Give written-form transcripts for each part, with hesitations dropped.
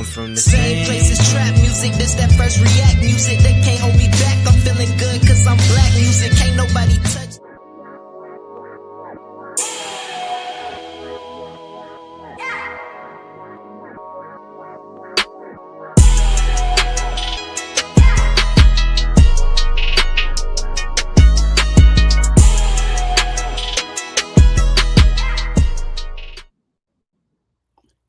I'm from the Same place as trap music, this that first react music. They can't hold me back, I'm feeling good cause I'm black music. Can't nobody touch.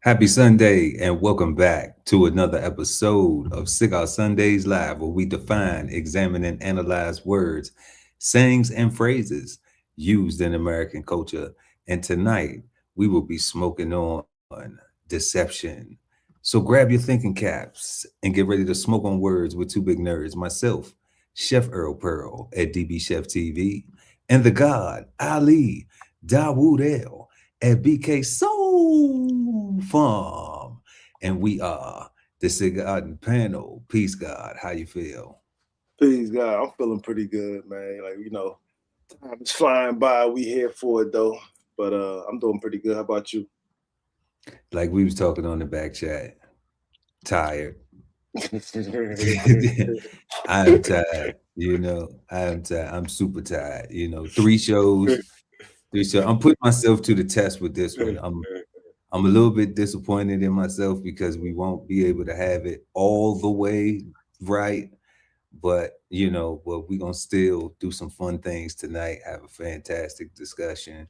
Happy Sunday and welcome back to another episode of Cigar Sundays Live, where we define, examine, and analyze words, sayings, and phrases used in American culture. And tonight we will be smoking on deception. So grab your thinking caps and get ready to smoke on words with two big nerds, myself, Chef Earl Pearl at DBCHEFTV, and the God Ali Dawood L at BK Soul Farm, and we are the Cigarden Panel. Peace, God. How you feel? Peace, God. I'm feeling pretty good, man. Like, time is flying by. We here for it though, but I'm doing pretty good. How about you? Like we was talking on the back chat. Tired. I am tired. I am tired. I'm super tired. 3 shows. I'm putting myself to the test with this one. I'm a little bit disappointed in myself because we won't be able to have it all the way right. But we're gonna still do some fun things tonight, have a fantastic discussion.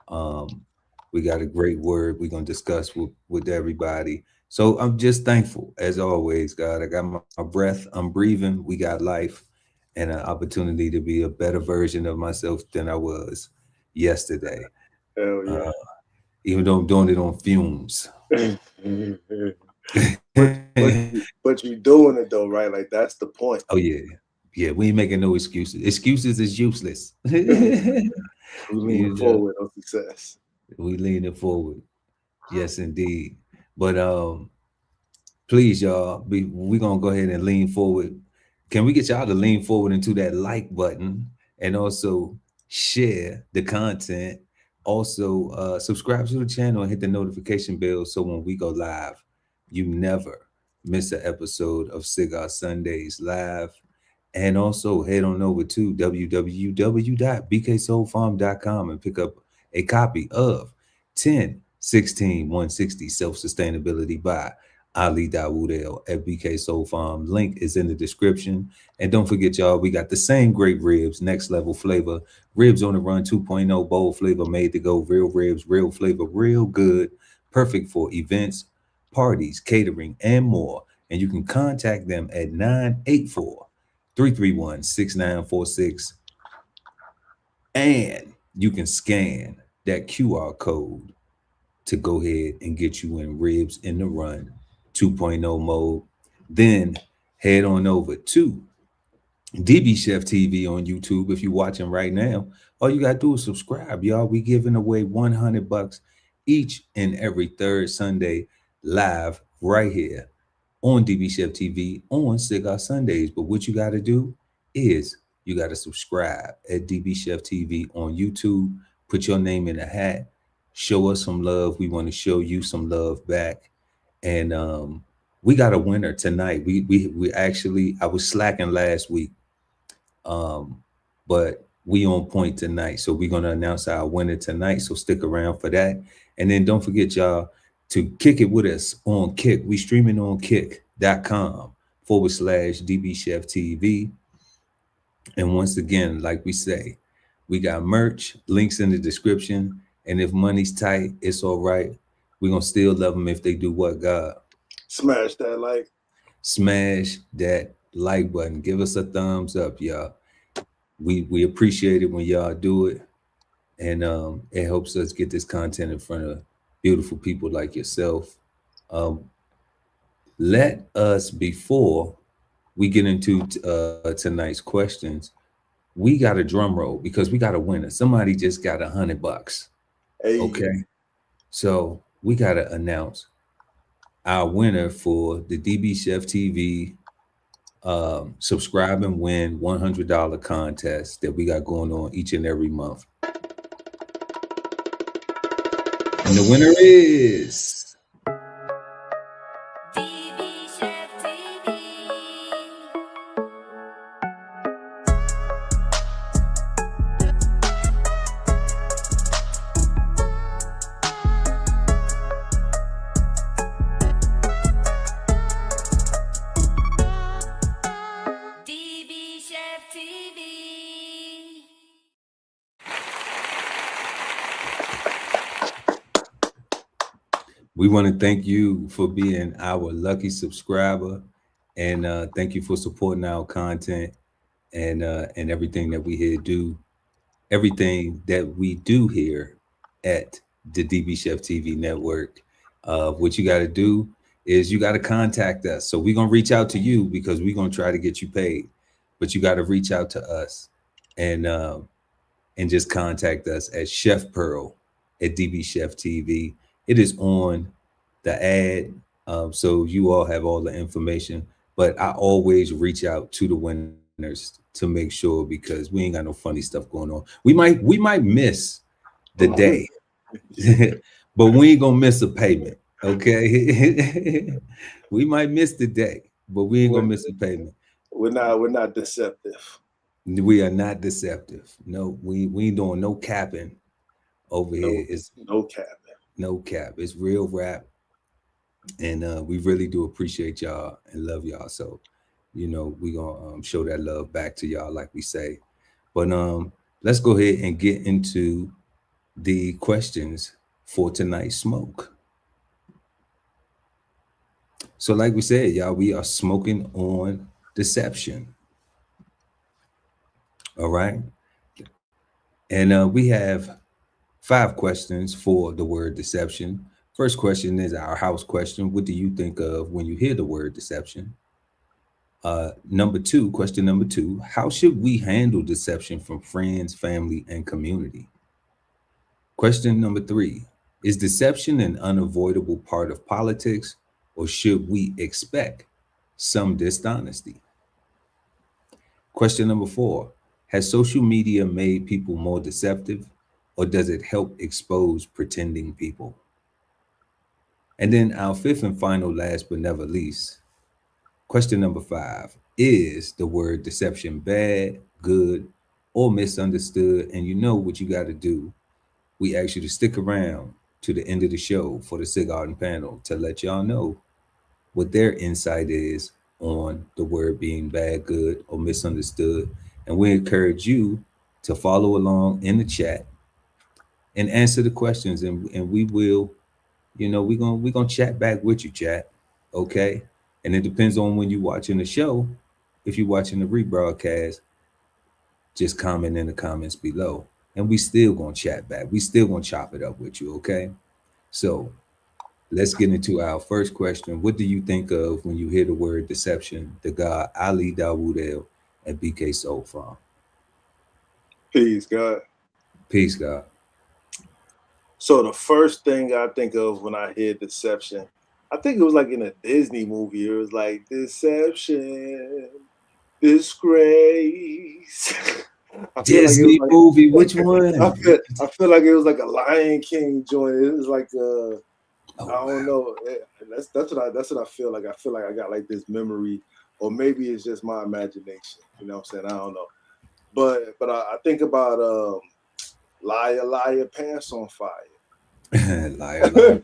We got a great word we're gonna discuss with everybody. So I'm just thankful, as always, God. I got my breath, I'm breathing, we got life, and an opportunity to be a better version of myself than I was yesterday. Hell yeah. Even though I'm doing it on fumes. but you're doing it though, right? Like that's the point. Oh yeah, we ain't making no excuses. Excuses is useless. We leaning forward on success. We leaning forward. Yes, indeed. But please, y'all, we gonna go ahead and lean forward. Can we get y'all to lean forward into that like button and also share the content? Also, subscribe to the channel and hit the notification bell so when we go live, you never miss an episode of Cigar Sundays Live. And also head on over to www.bksoulfarm.com and pick up a copy of 10/16/160 Self-Sustainability by Ali Dawood L at BK Soul Farm. Link is in the description. And don't forget, y'all, we got the same great ribs, next level flavor. Ribs on the Run 2.0, bold flavor, made to go. Real ribs, real flavor, real good. Perfect for events, parties, catering, and more. And you can contact them at 984-331-6946. And you can scan that QR code to go ahead and get you in Ribs in the Run 2.0 mode. Then head on over to DBCHEFTV on YouTube. If you're watching right now, all you gotta do is subscribe, y'all. We giving away $100 each and every third Sunday live right here on DBCHEFTV on Cigar Sundays. But what you gotta do is you gotta subscribe at DBCHEFTV on YouTube. Put your name in the hat. Show us some love. We want to show you some love back. And we got a winner tonight. We actually, I was slacking last week, but we on point tonight. So we're going to announce our winner tonight. So stick around for that. And then don't forget, y'all, to kick it with us on Kick. We streaming on kick.com/DBCHEFTV. And once again, like we say, we got merch, links in the description. And if money's tight, it's all right. We're going to still love them if they do what, God? Smash that like. Smash that like button. Give us a thumbs up, y'all. We appreciate it when y'all do it. And it helps us get this content in front of beautiful people like yourself. Let us, before we get into tonight's questions, we got a drum roll because we got a winner. Somebody just got $100. Hey. Okay, so we got to announce our winner for the DBCHEFTV subscribe and win $100 contest that we got going on each and every month. And the winner is We want to thank you for being our lucky subscriber, and thank you for supporting our content and everything that we here do, everything that we do here at the DB Chef TV network. What you got to do is you got to contact us. So we're gonna reach out to you because we're gonna try to get you paid, but you got to reach out to us and just contact us at Chef Pearl at DB Chef TV. It is on the ad, so you all have all the information. But I always reach out to the winners to make sure, because we ain't got no funny stuff going on. We might miss the day, but we ain't gonna miss a payment. Okay, we might miss the day, but we ain't gonna miss a payment. We're not deceptive. We are not deceptive. No, we ain't doing no capping over here. It's no capping. No cap. It's real rap. And we really do appreciate y'all and love y'all. So, you know, we gonna show that love back to y'all, like we say. But let's go ahead and get into the questions for tonight's smoke. So, like we said, y'all, we are smoking on deception. All right. And we have 5 questions for the word deception. First question is our house question. What do you think of when you hear the word deception? Question number 2, how should we handle deception from friends, family, and community? Question number 3, is deception an unavoidable part of politics, or should we expect some dishonesty? Question number 4, has social media made people more deceptive, or does it help expose pretending people? And then our 5th and final, last but never least, question number 5, is the word deception bad, good, or misunderstood? And you know what you got to do. We ask you to stick around to the end of the show for the Cigarden Panel to let y'all know what their insight is on the word being bad, good, or misunderstood. And we encourage you to follow along in the chat and answer the questions, and we will, you know, we're gonna chat back with you, chat. Okay. And it depends on when you're watching the show. If you're watching the rebroadcast, just comment in the comments below, and we still gonna chat back. We still gonna chop it up with you. Okay. So let's get into our first question. What do you think of when you hear the word deception? The God Ali Dawood and BK Soul Farm. Peace, God. Peace, God. So the first thing I think of when I hear deception, I think it was like in a Disney movie. It was like deception, disgrace. Disney movie, which one? I feel like it was like a Lion King joint. It was like I don't know. That's what I feel like. I feel like I got like this memory, or maybe it's just my imagination. You know what I'm saying? I don't know. But I think about liar, liar, pants on fire. Liar, liar.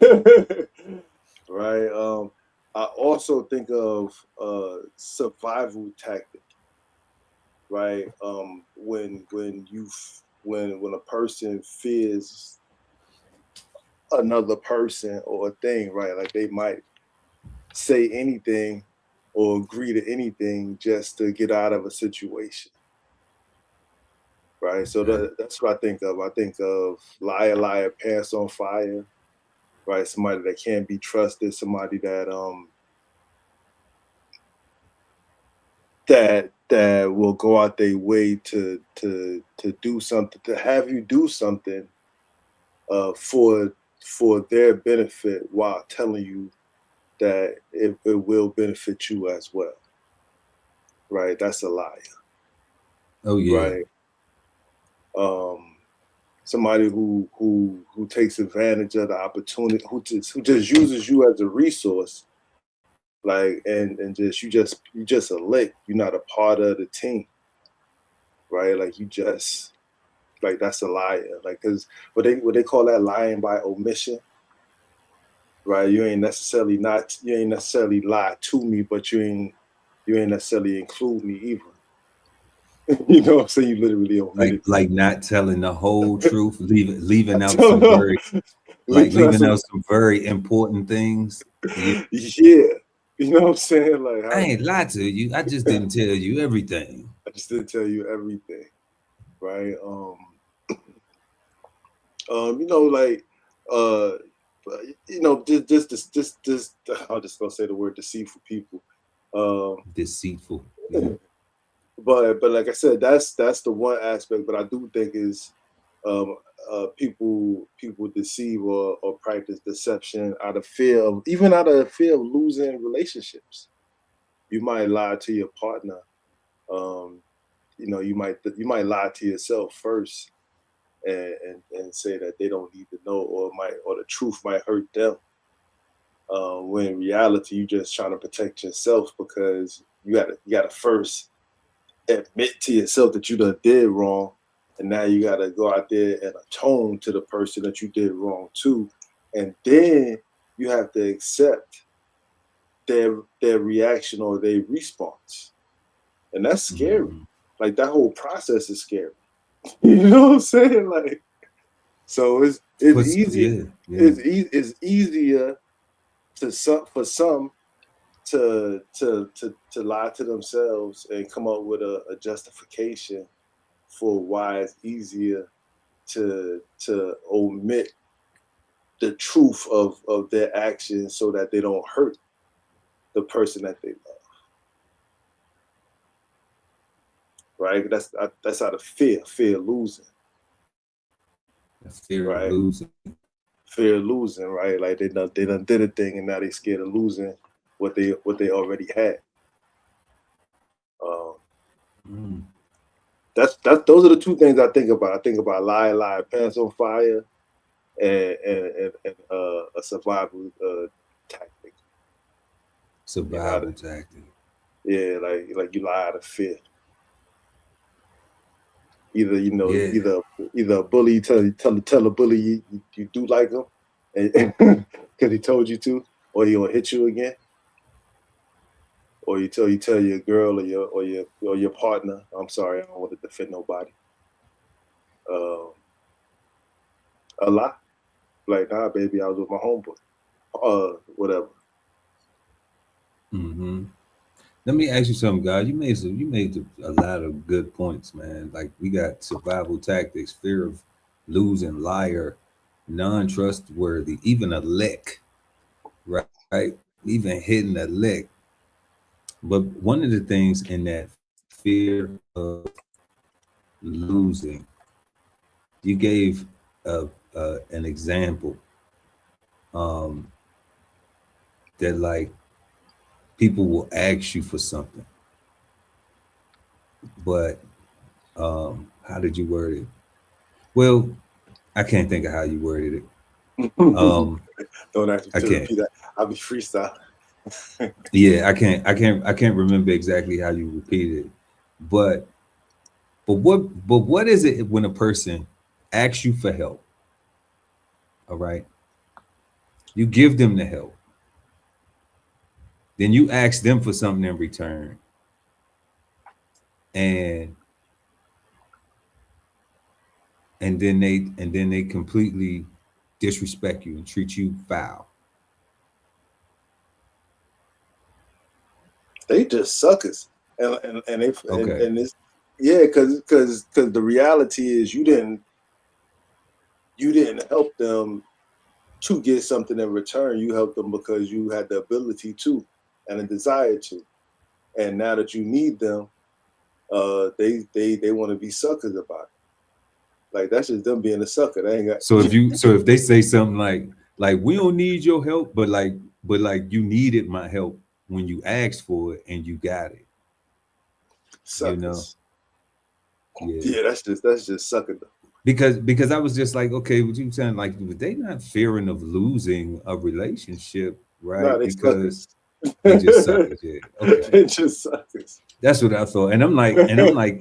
Right. I also think of survival tactic. Right. When a person fears another person or a thing, right? Like they might say anything or agree to anything just to get out of a situation. Right. So that's what I think of. I think of liar, liar, pants on fire. Right. Somebody that can't be trusted, somebody that that will go out their way to do something, to have you do something for their benefit, while telling you that it will benefit you as well. Right. That's a liar. Oh yeah. Right. Somebody who takes advantage of the opportunity, who just uses you as a resource, like and you just a lick. You're not a part of the team, right? Like you just, like, that's a liar. Like, because what they call that, lying by omission, right? You ain't necessarily lie to me, but you ain't necessarily include me either. You know what I'm saying? You literally omitted like not telling the whole truth, leaving out some words. like leaving out some very important things. Yeah, you know what I'm saying? Like, I ain't lied to you. I just didn't tell you everything. I just didn't tell you everything, right? You know, like, you know, just I'm just gonna say the word deceitful people. Deceitful. Yeah. But like I said, that's the one aspect. But I do think is people deceive or practice deception out of fear of losing relationships. You might lie to your partner. You know, you might lie to yourself first and say that they don't need to know, or the truth might hurt them. When in reality, you just trying to protect yourself, because you gotta first admit to yourself that you done did wrong, and now you gotta go out there and atone to the person that you did wrong to, and then you have to accept their reaction or their response, and that's scary. Mm-hmm. Like, that whole process is scary. You know what I'm saying? Like, so it's easy. Yeah. It's easier for some to lie to themselves and come up with a justification for why it's easier to omit the truth of their actions so that they don't hurt the person that they love. Right? That's out of fear of losing. Fear of losing. Fear of losing, right? Like, they done did a thing, and now they scared of losing what they already had. Those are the two things I think about. I think about lie, pants on fire, and a survival tactic. Survival tactic. Yeah, like you lie out of fear. Either a bully tell a bully you do like him, because he told you to, or he gonna hit you again, or you tell your girl or your partner, I'm sorry, I don't want to defend nobody. A lie, like, nah, baby, I was with my homeboy, whatever. Mm-hmm. Let me ask you something, guys. You made a lot of good points, man. Like, we got survival tactics, fear of losing, liar, non-trustworthy, even a lick, right? Even hitting a lick. But one of the things in that fear of losing, you gave an example that, like, people will ask you for something, but how did you word it? Well, I can't think of how you worded it. Don't ask me to repeat that. I'll be freestyle. Yeah, I can't remember exactly how you repeated it. But what is it when a person asks you for help? All right. You give them the help. Then you ask them for something in return. And then they completely disrespect you and treat you foul. They just suckers, and it's because the reality is you didn't help them to get something in return. You helped them because you had the ability to and a desire to, and now that you need them, they want to be suckers about it. Like, that's just them being a sucker. They ain't got. So if they say something like we don't need your help, but you needed my help when you asked for it and you got it. Suckers. You know? Yeah, that's just sucker. Because I was just like, okay, what you saying, like, they not fearing of losing a relationship, right? No, because they just suckers. Yeah. Okay. They just suckers. That's what I thought. And I'm like,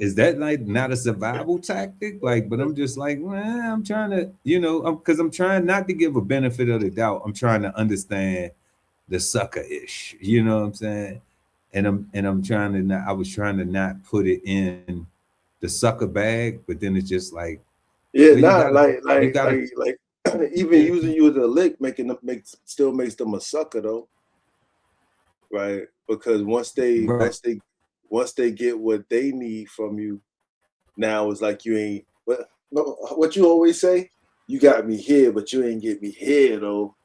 is that like not a survival tactic? Like, but I'm just like, well, I'm trying to, because I'm trying not to give a benefit of the doubt. I'm trying to understand the sucker-ish, you know what I'm saying? And I'm trying to not, I was trying to not put it in the sucker bag, but then it's just like, yeah, well, like even using you as a lick, still makes them a sucker though, right? Because once they get what they need from you, now it's like you ain't what you always say. You got me here, but you ain't get me here though,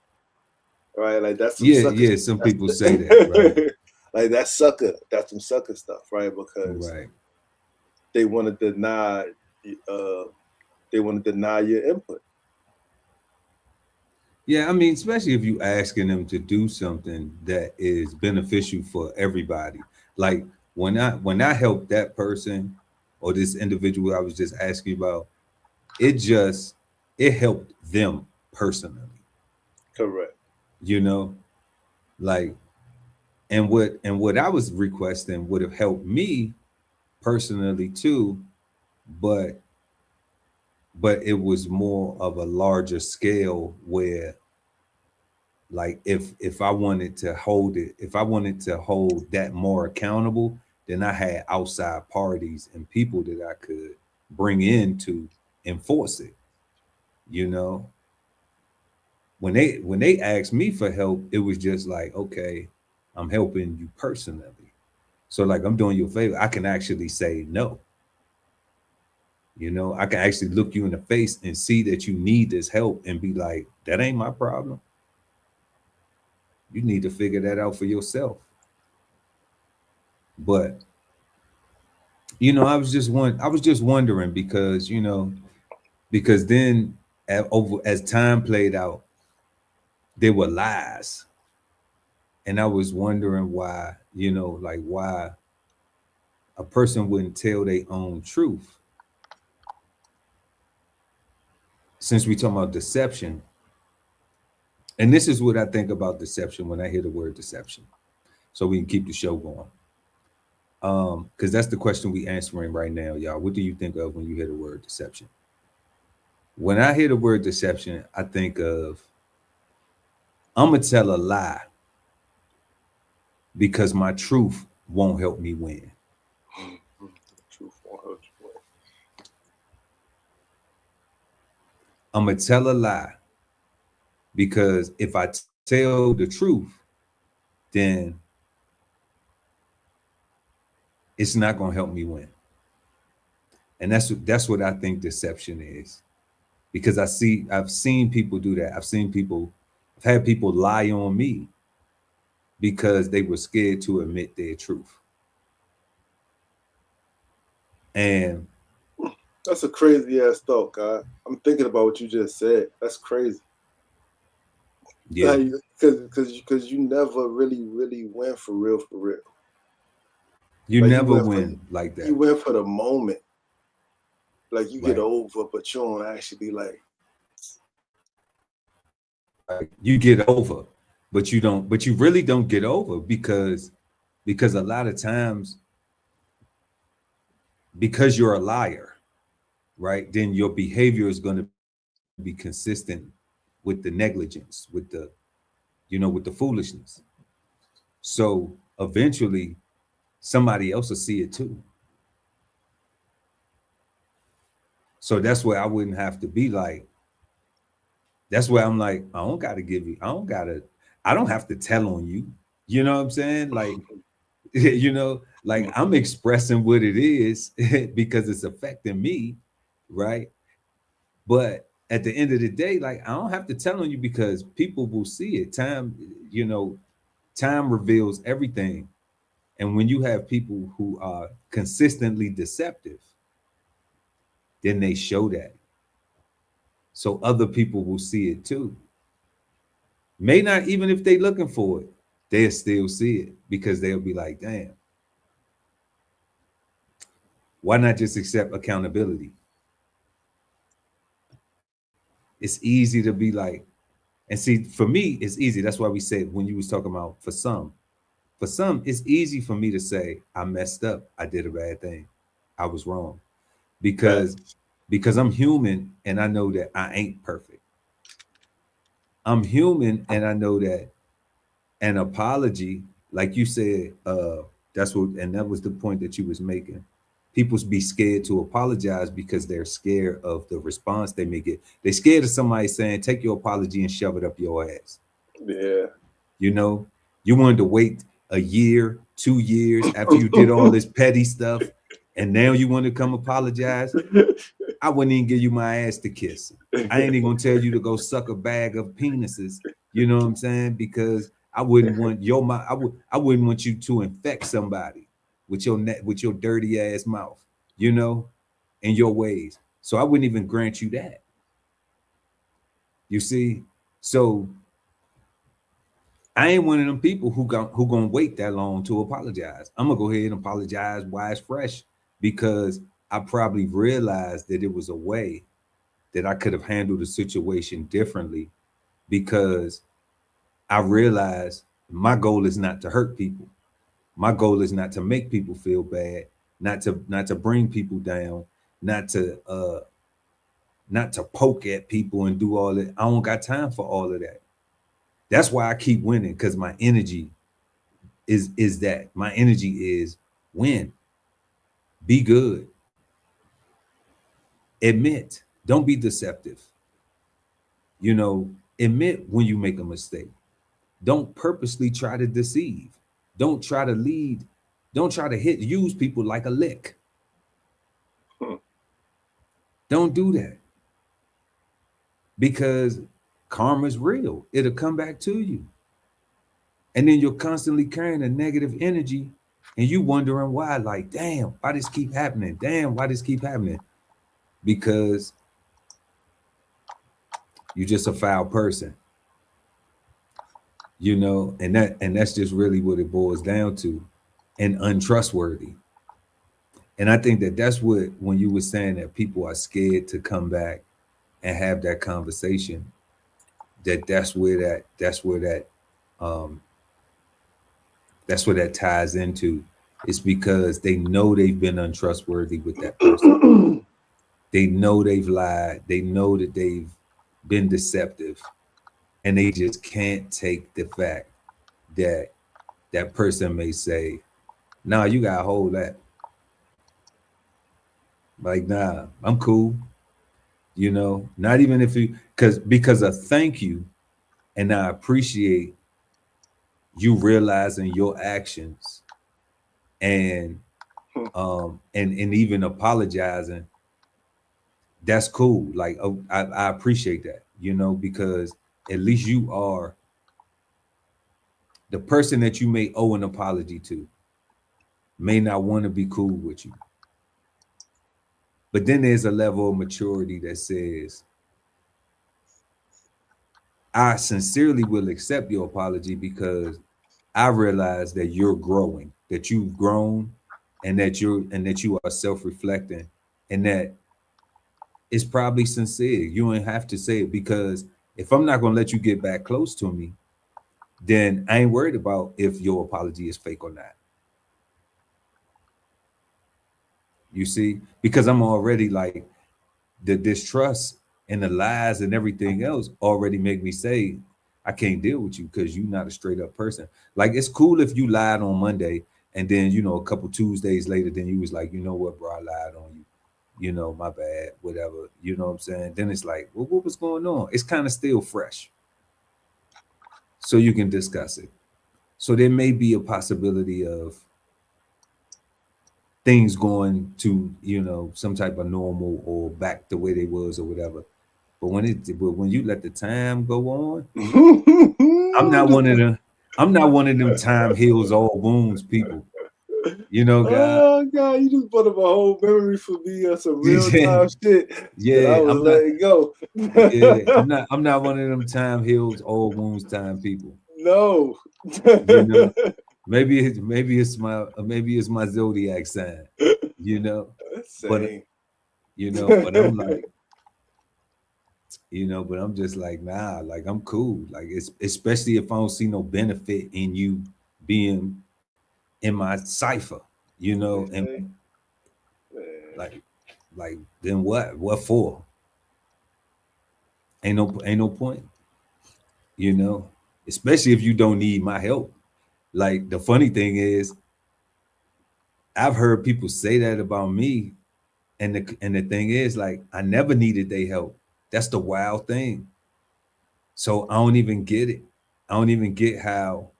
right? Like that's some sucker yeah. Some people say that, right? Like that's some sucker stuff, right? Because they want to deny, your input. Yeah, I mean, especially if you asking them to do something that is beneficial for everybody. Like when I helped that person or this individual I was just asking about, it helped them personally. Correct. You know, like and what I was requesting would have helped me personally too, but it was more of a larger scale where like if I wanted to hold that more accountable, then I had outside parties and people that I could bring in to enforce it. You know, when they asked me for help, it was just like, okay, I'm helping you personally. So like I'm doing you a favor. I can actually say no. You know, I can actually look you in the face and see that you need this help and be like, that ain't my problem. You need to figure that out for yourself. But you know, I was just wondering because, you know, because then as time played out, there were lies. And I was wondering why, you know, like why a person wouldn't tell their own truth. Since we talking about deception, and this is what I think about deception when I hear the word deception, so we can keep the show going. Because that's the question we answering right now, y'all. What do you think of when you hear the word deception? When I hear the word deception, I think of I'm gonna tell a lie because my truth won't help me win. Truth won't help you win. I'm gonna tell a lie because if I tell the truth, then it's not gonna help me win. And that's what I think deception is. Because I've seen people do that. I've had people lie on me because they were scared to admit their truth. And that's a crazy ass thought, God. I'm thinking about what you just said. That's crazy. Yeah, because you never really win for real. You like never win like that. You win for the moment. Like you get over, but you don't actually like. You get over, but you don't. But you really don't get over because a lot of times, because you're a liar, right? Then your behavior is going to be consistent with the negligence, with the, you know, with the foolishness. So eventually, somebody else will see it too. So that's where I wouldn't have to be like. That's where I'm like, I don't have to tell on you. You know what I'm saying? Like, you know, like I'm expressing what it is because it's affecting me, right? But at the end of the day, like I don't have to tell on you because people will see it. Time, you know, time reveals everything. And when you have people who are consistently deceptive, then they show that. So other people will see it too. May not even if they're looking for it, they'll still see it because they'll be like, damn, why not just accept accountability? It's easy to be like, and see, for me, it's easy. That's why we said when you was talking about for some, it's easy for me to say, I messed up. I did a bad thing. I was wrong. Because I'm human and I know that I ain't perfect. I'm human and I know that an apology, like you said, that was the point that you was making. people be scared to apologize because they're scared of the response they may get. They're scared of somebody saying, take your apology and shove it up your ass. Yeah. You know, you wanted to wait a year, 2 years after you did all this petty stuff, and now you want to come apologize. I wouldn't even give you my ass to kiss. I ain't even gonna tell you to go suck a bag of penises. You know what I'm saying? Because I wouldn't want I wouldn't want you to infect somebody with your dirty ass mouth, you know, and your ways. So I wouldn't even grant you that. You see, so I ain't one of them people who gonna wait that long to apologize. I'm gonna go ahead and apologize while it's fresh, because I probably realized that it was a way that I could have handled the situation differently, because I realized my goal is not to hurt people. My goal is not to make people feel bad, not to bring people down, not to poke at people and do all that. I don't got time for all of that. That's why I keep winning, because my energy is that. My energy is win. Be good. Admit. Don't be deceptive. You know, admit when you make a mistake. Don't purposely try to deceive. Don't try to lead. Don't try to use people like a lick. Don't do that. Because karma's real. It'll come back to you. And then you're constantly carrying a negative energy, and you wondering why, like, damn, why this keep happening? Damn, why this keep happening? Because you're just a foul person. You know, and that's just really what it boils down to, and untrustworthy. And I think that's what, when you were saying that people are scared to come back and have that conversation, that's where that ties into. It's because they know they've been untrustworthy with that person. They know they've lied. They know that they've been deceptive. And they just can't take the fact that that person may say, nah, you gotta hold that. Like, nah, I'm cool. You know, not even if you, because of thank you, and I appreciate you realizing your actions, and even apologizing. That's cool. Like, I appreciate that, you know, because at least you are the person that you may owe an apology to may not want to be cool with you. But then there's a level of maturity that says, I sincerely will accept your apology, because I realize that you're growing, that you've grown, and that you are self-reflecting, and that it's probably sincere. You don't have to say it, because if I'm not going to let you get back close to me, then I ain't worried about if your apology is fake or not. You see, because I'm already, like, the distrust and the lies and everything else already make me say, I can't deal with you, because you're not a straight up person. Like, it's cool if you lied on Monday, and then, you know, a couple Tuesdays later, then you was like, you know what, bro, I lied on you. You know, my bad, whatever. You know what I'm saying? Then it's like, well, what was going on? It's kind of still fresh. So you can discuss it. So there may be a possibility of things going to, you know, some type of normal or back the way they was or whatever. But when you let the time go on, I'm not one of them time heals all wounds people. You know, God. Oh God, you just brought up a whole memory for me of some real time shit. Yeah, I was letting go. Yeah, I'm not one of them time heals all wounds time people. No. You know, maybe it's my zodiac sign. You know, but you know, but I'm like, you know, but I'm just like, nah, like, I'm cool. Like, it's especially if I don't see no benefit in you being in my cipher, you know, and like then what for? Ain't no point, you know, especially if you don't need my help. Like, the funny thing is, I've heard people say that about me, and the thing is, like, I never needed their help. That's the wild thing. So I don't even get it. I don't even get how.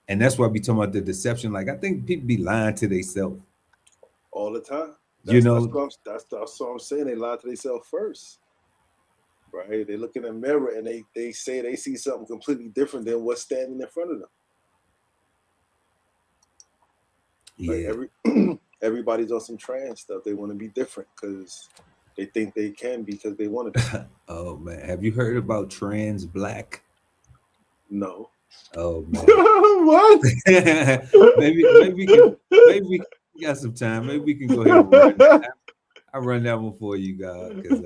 And that's why we talking about the deception. Like, I think people be lying to themselves all the time. You That's know, that's what I'm saying. They lie to themselves first, right? They look in the mirror and they say they see something completely different than what's standing in front of them. yeah. Like everybody's on some trans stuff. They want to be different because they think they can because they want to be. Oh man, have you heard about trans black? No. Oh man. What? maybe we got some time. Maybe we can go ahead and run that. I'll run that one for you guys because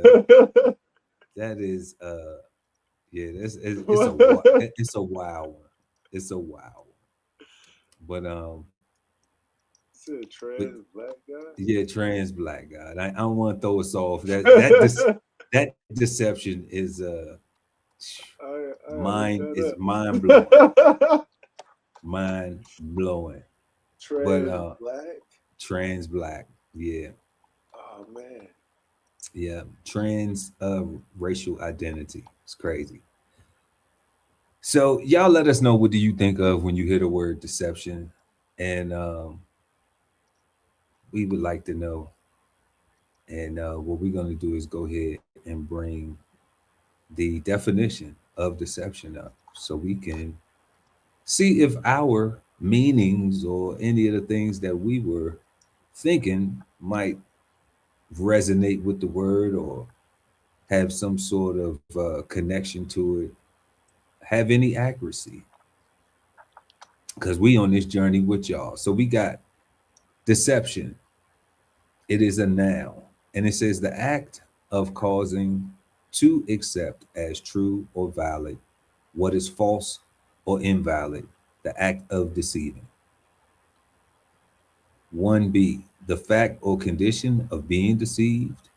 that is yeah, it's a wild one. It's a wild one. It's a trans black guy. Yeah, trans black guy. I don't want to throw us off. That deception is mind blowing. Mind blowing. Trans black. Yeah. Oh man. Yeah. Trans racial identity. It's crazy. So y'all let us know, what do you think of when you hear the word deception? And we would like to know. And what we're going to do is go ahead and bring the definition of deception up so we can see if our meanings or any of the things that we were thinking might resonate with the word or have some sort of connection to it, have any accuracy. Because we on this journey with y'all. So we got deception. It is a noun. And it says the act of causing to accept as true or valid what is false or invalid, the act of deceiving. 1B, the fact or condition of being deceived.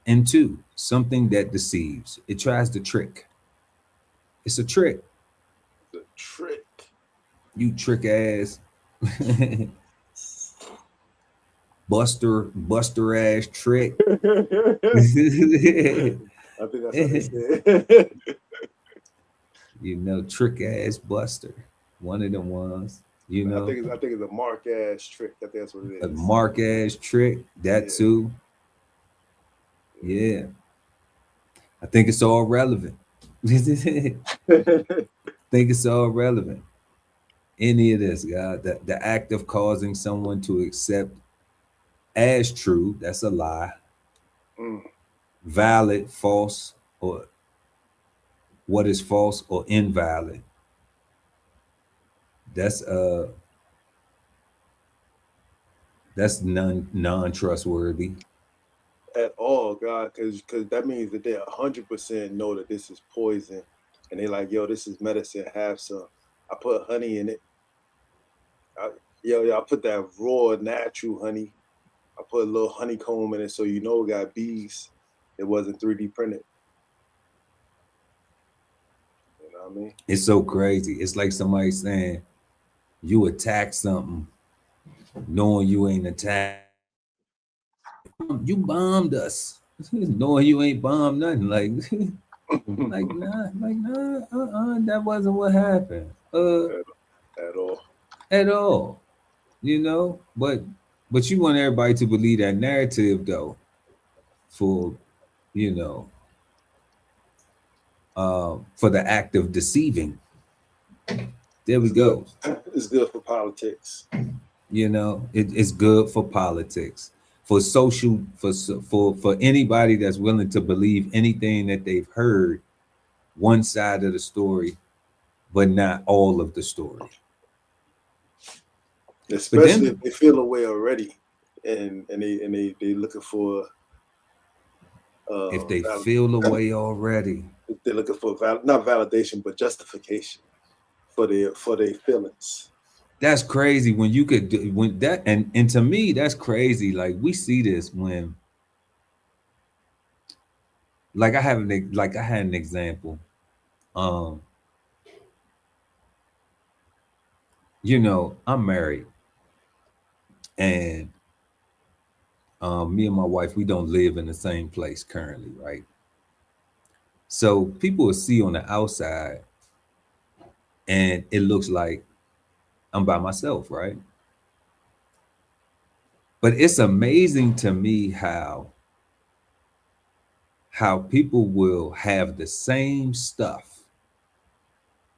And 2, something that deceives. It tries to trick. It's a trick. It's a trick. You trick ass. Buster ass trick. I think that's what they said. You know, trick ass Buster. One of them ones. You know, I think it's a mark ass trick. I think that's what it is. A mark ass trick. That too. Yeah. I think it's all relevant. I think it's all relevant. Any of this, God. The act of causing someone to accept as true, that's a lie. Valid, false, or what is false or invalid. That's non-trustworthy at all, God, because that means that they 100% know that this is poison, and they like, yo, this is medicine. Have some. I put honey in it. I put that raw natural honey. I put a little honeycomb in it, so you know it got bees. It wasn't 3D printed. You know what I mean? It's so crazy. It's like somebody saying you attack something, knowing you ain't attacked. You bombed us, knowing you ain't bombed nothing. Like nah, that wasn't what happened. At all. You know, but you want everybody to believe that narrative though, for for the act of deceiving. There we go. It's good for politics. You know, it's good for politics, for social, for anybody that's willing to believe anything that they've heard, one side of the story, but not all of the story. Especially if they feel away already, and they looking for. If they feel away already, if they're looking for not validation but justification for their feelings. That's crazy when you could do when that and to me that's crazy. Like we see this when, like I had an example. You know, I'm married. And me and my wife, we don't live in the same place currently, right? So people will see on the outside and it looks like I'm by myself, right? But it's amazing to me how people will have the same stuff,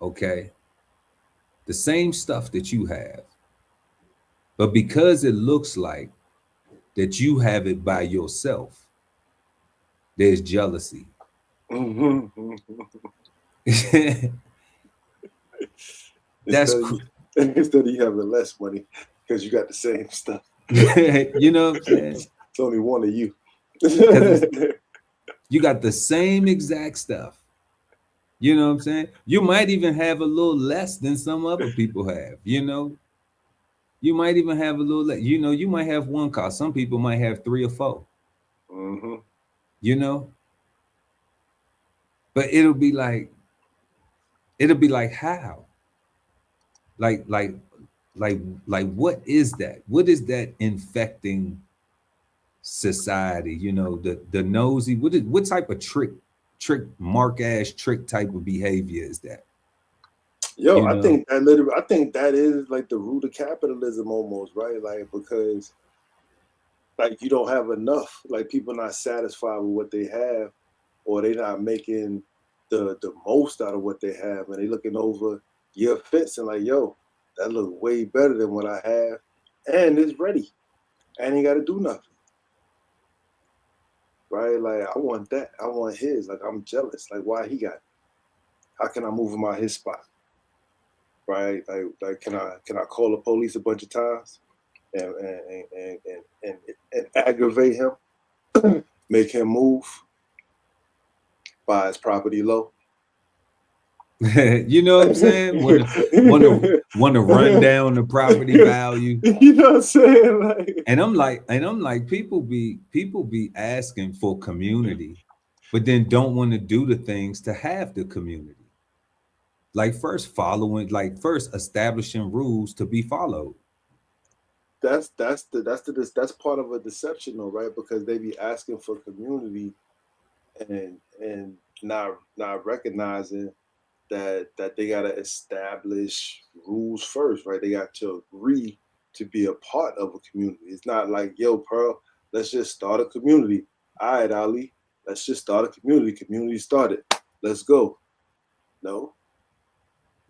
okay? The same stuff that you have. But because it looks like that you have it by yourself, there's jealousy. That's instead of you having less money because you got the same stuff. You know what I'm saying? It's only one of you. You got the same exact stuff. You know what I'm saying? You might even have a little less than some other people have, you know? You might even have a little less. You know, you might have one car. Some people might have 3 or 4. You know? But it'll be like how? Like what is that? What is that infecting society? You know, the nosy, what type of trick mark ass trick type of behavior is that? Yo, you know? I think that is like the root of capitalism almost, right? Like, because like you don't have enough, like people not satisfied with what they have, or they not making the most out of what they have, and they looking over your fence and like, yo, that look way better than what I have, and it's ready, and you got to do nothing, right? Like, I want that, I want his, like I'm jealous, like why he got it? How can I move him out his spot? Right? Like can I call the police a bunch of times and aggravate him, make him move, buy his property low? You know what I'm saying? Want to run down the property value. You know what I'm saying? Like, and I'm like, people be asking for community, but then don't want to do the things to have the community. Like first establishing rules to be followed. That's part of a deception though, right? Because they be asking for community and not recognizing that they gotta establish rules first, right? They got to agree to be a part of a community. It's not like, yo, Pearl, let's just start a community. All right, Ali, let's just start a community. Community started. Let's go. No.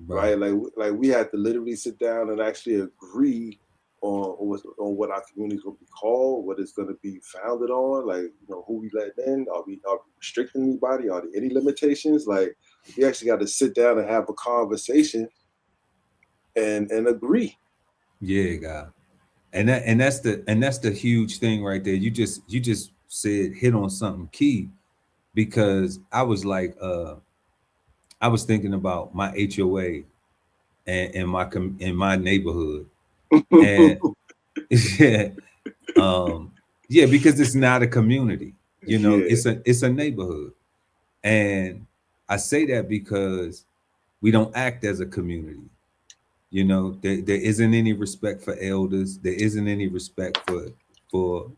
Right? Like we had to literally sit down and actually agree on what our community is going to be called, what it's going to be founded on, like, you know, who we let in, are we restricting anybody, are there any limitations? Like, we actually got to sit down and have a conversation and agree. Yeah, God. And that's the huge thing right there. You just said hit on something key, because I was like, I was thinking about my HOA and in my neighborhood, and yeah, because it's not a community, you know, it's a neighborhood, and I say that because we don't act as a community. You know, there isn't any respect for elders. There isn't any respect for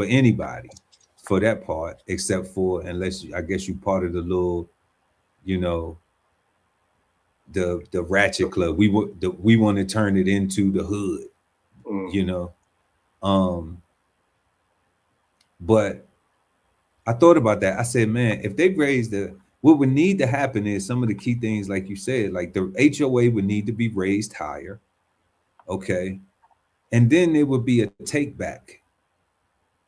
anybody for that part, except for, unless I guess you part of the little, you know, the ratchet club. We want to turn it into the hood, you know. But I thought about that. I said, man, if they raise what would need to happen is some of the key things, like you said, like the HOA would need to be raised higher. Okay. And then there would be a take back.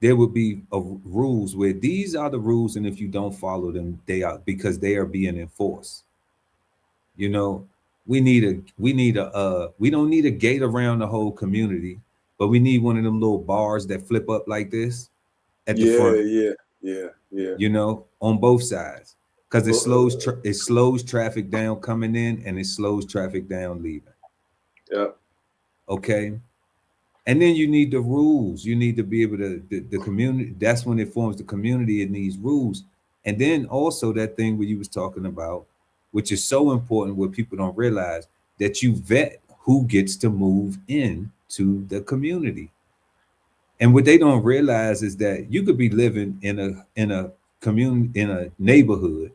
There would be rules where these are the rules, and if you don't follow them, they are being enforced. You know, we don't need a gate around the whole community, but we need one of them little bars that flip up like this at the front. Yeah. You know, on both sides, because it slows traffic down coming in, and it slows traffic down leaving. Yeah. Okay. And then you need the rules. You need to be able to the community. That's when it forms the community. It needs rules. And then also that thing where you was talking about, which is so important, where people don't realize, that you vet who gets to move in to the community. And what they don't realize is that you could be living in a community, in a neighborhood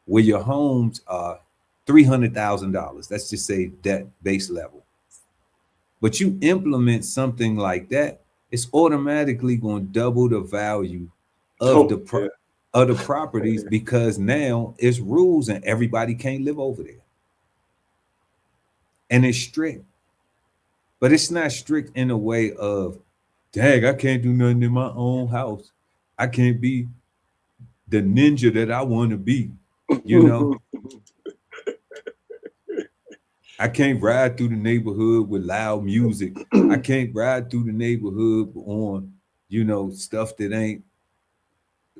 where your homes are $300,000. Let's just say that base level. But you implement something like that, it's automatically going to double the value of the properties, because now it's rules and everybody can't live over there. And it's strict. But it's not strict in a way of, dang, I can't do nothing in my own house. I can't be the ninja that I want to be, you know? I can't ride through the neighborhood with loud music. I can't ride through the neighborhood on, you know, stuff that ain't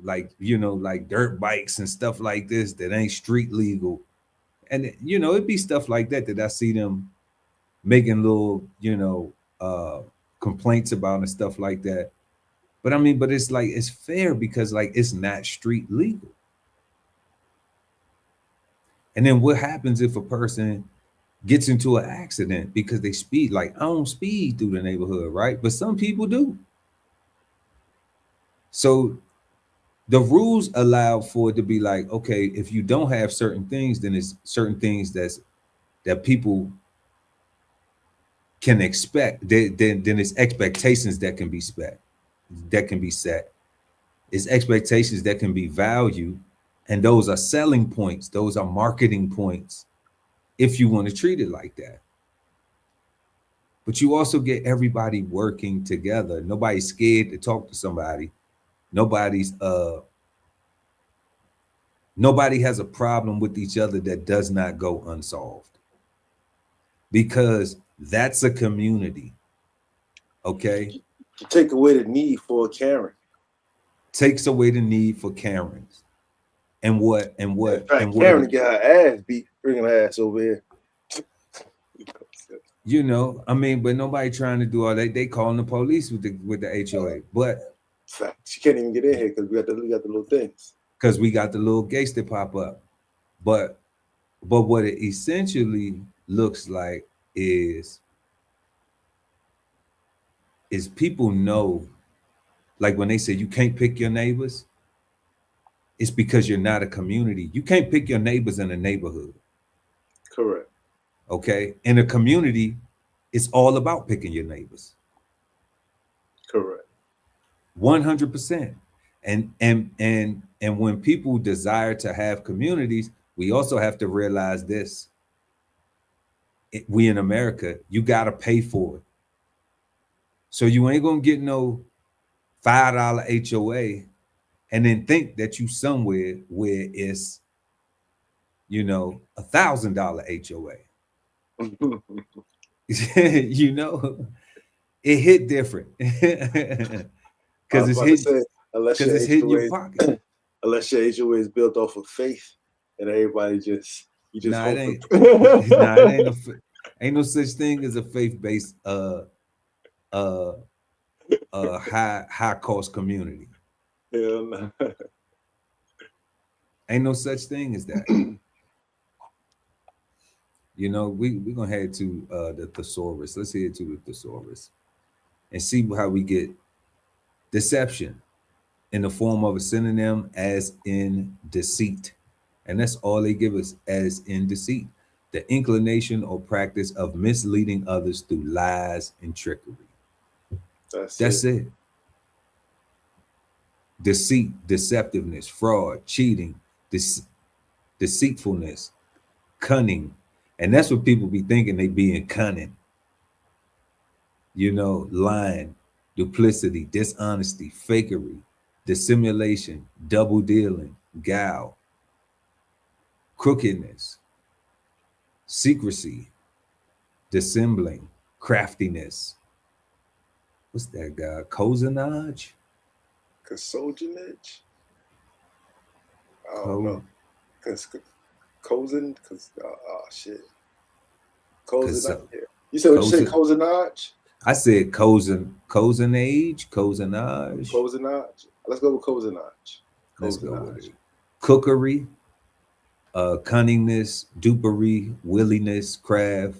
like, you know, like dirt bikes and stuff like this that ain't street legal. And, you know, it'd be stuff like that that I see them making little, you know, complaints about and stuff like that. But I mean, but it's like, it's fair because like it's not street legal. And then what happens if a person gets into an accident because they speed? Like, I don't speed through the neighborhood, right? But some people do. So the rules allow for it to be like, okay, if you don't have certain things, then it's certain things that people can expect. Then it's expectations that can be set. It's expectations that can be valued, and those are selling points. Those are marketing points if you want to treat it like that. But you also get everybody working together. Nobody's scared to talk to somebody. Nobody has a problem with each other that does not go unsolved, because that's a community. Okay. You take away the need for Karen. Takes away the need for Karens. And what? In fact, Karen get her ass beat, bringing her ass over here. You know, I mean, but nobody trying to do all that. They calling the police with the HOA, but she can't even get in here because we got the little things. Because we got the little gates that pop up. But what it essentially looks like is people know, like when they say you can't pick your neighbors, it's because you're not a community. You can't pick your neighbors in a neighborhood. Correct. Okay. In a community, it's all about picking your neighbors. Correct. 100%. And when people desire to have communities, we also have to realize this. We in America, you got to pay for it. So you ain't going to get no $5 HOA and then think that you somewhere where it's, you know, $1,000 HOA. You know, it hit different. Because it's hitting your pocket. Unless your HOA is built off of faith and everybody just ain't no such thing as a faith-based high cost community. Hell no. Ain't no such thing as that. You know, we're gonna head to the thesaurus. Let's head to the thesaurus and see how we get deception in the form of a synonym as in deceit. And that's all they give us, as in deceit. The inclination or practice of misleading others through lies and trickery. That's it. Deceit, deceptiveness, fraud, cheating, deceitfulness, cunning. And that's what people be thinking, they being cunning. You know, lying, duplicity, dishonesty, fakery, dissimulation, double dealing, guile, crookedness, secrecy, dissembling, craftiness. What's that guy? Cozenage? Cosogenage? I don't know. Cozen? Oh, shit. Cozen. You said what you said, Cozenage? I said cozenage. Cozenage. Let's go with Cozenage. Let's go with it. Cookery, cunningness, dupery, willingness, craft,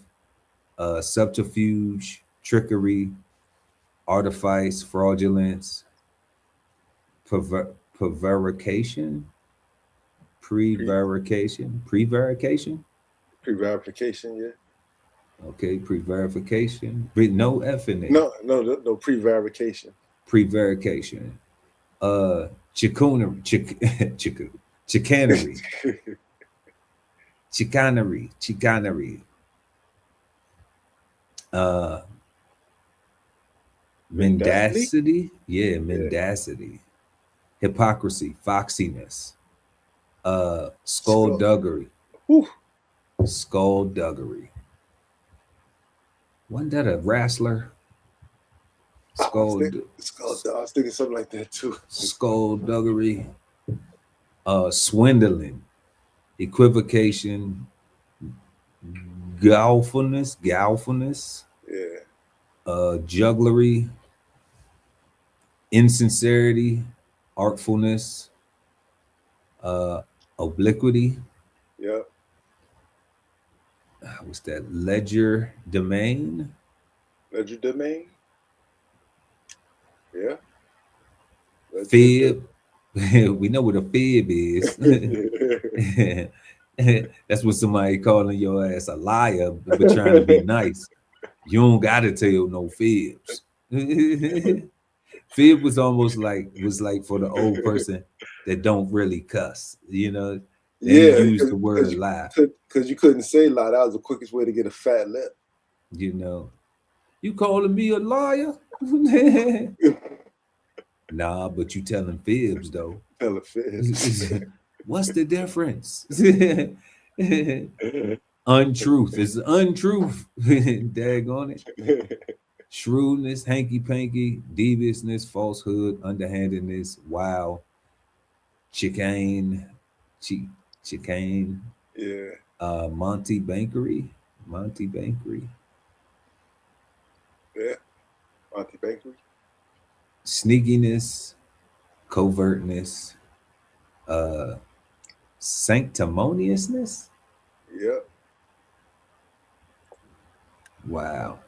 subterfuge, trickery, artifice, fraudulence, prevarication, prevarication. Prevarication, yeah. Okay, prevarication. But no F in there. No prevarication. Prevarication. Chicanery. Chicanery. Mendacity. Yeah, mendacity. Hypocrisy, foxiness. Skullduggery. Skullduggery. Wasn't that a wrestler? I was thinking something like that too. Skullduggery. Swindling. Equivocation. Guilefulness. Yeah. Jugglery. Insincerity. Artfulness. Obliquity. Yep. What's that? Ledger domain. Yeah. Fib. We know what a fib is. That's what somebody calling your ass a liar, but trying to be nice. You don't gotta tell no fibs. Fib was almost like for the old person that don't really cuss, you know. They use the word lie. Because you couldn't say lie. That was the quickest way to get a fat lip. You know. You calling me a liar? Nah, but you telling fibs though. Telling fibs. What's the difference? Untruth. It's untruth. Daggone it. Shrewdness, hanky-panky, deviousness, falsehood, underhandedness, wow, chicane. Yeah. Monty Bankery. Yeah. Monty Bankery. Sneakiness, covertness, sanctimoniousness. Yep. Wow.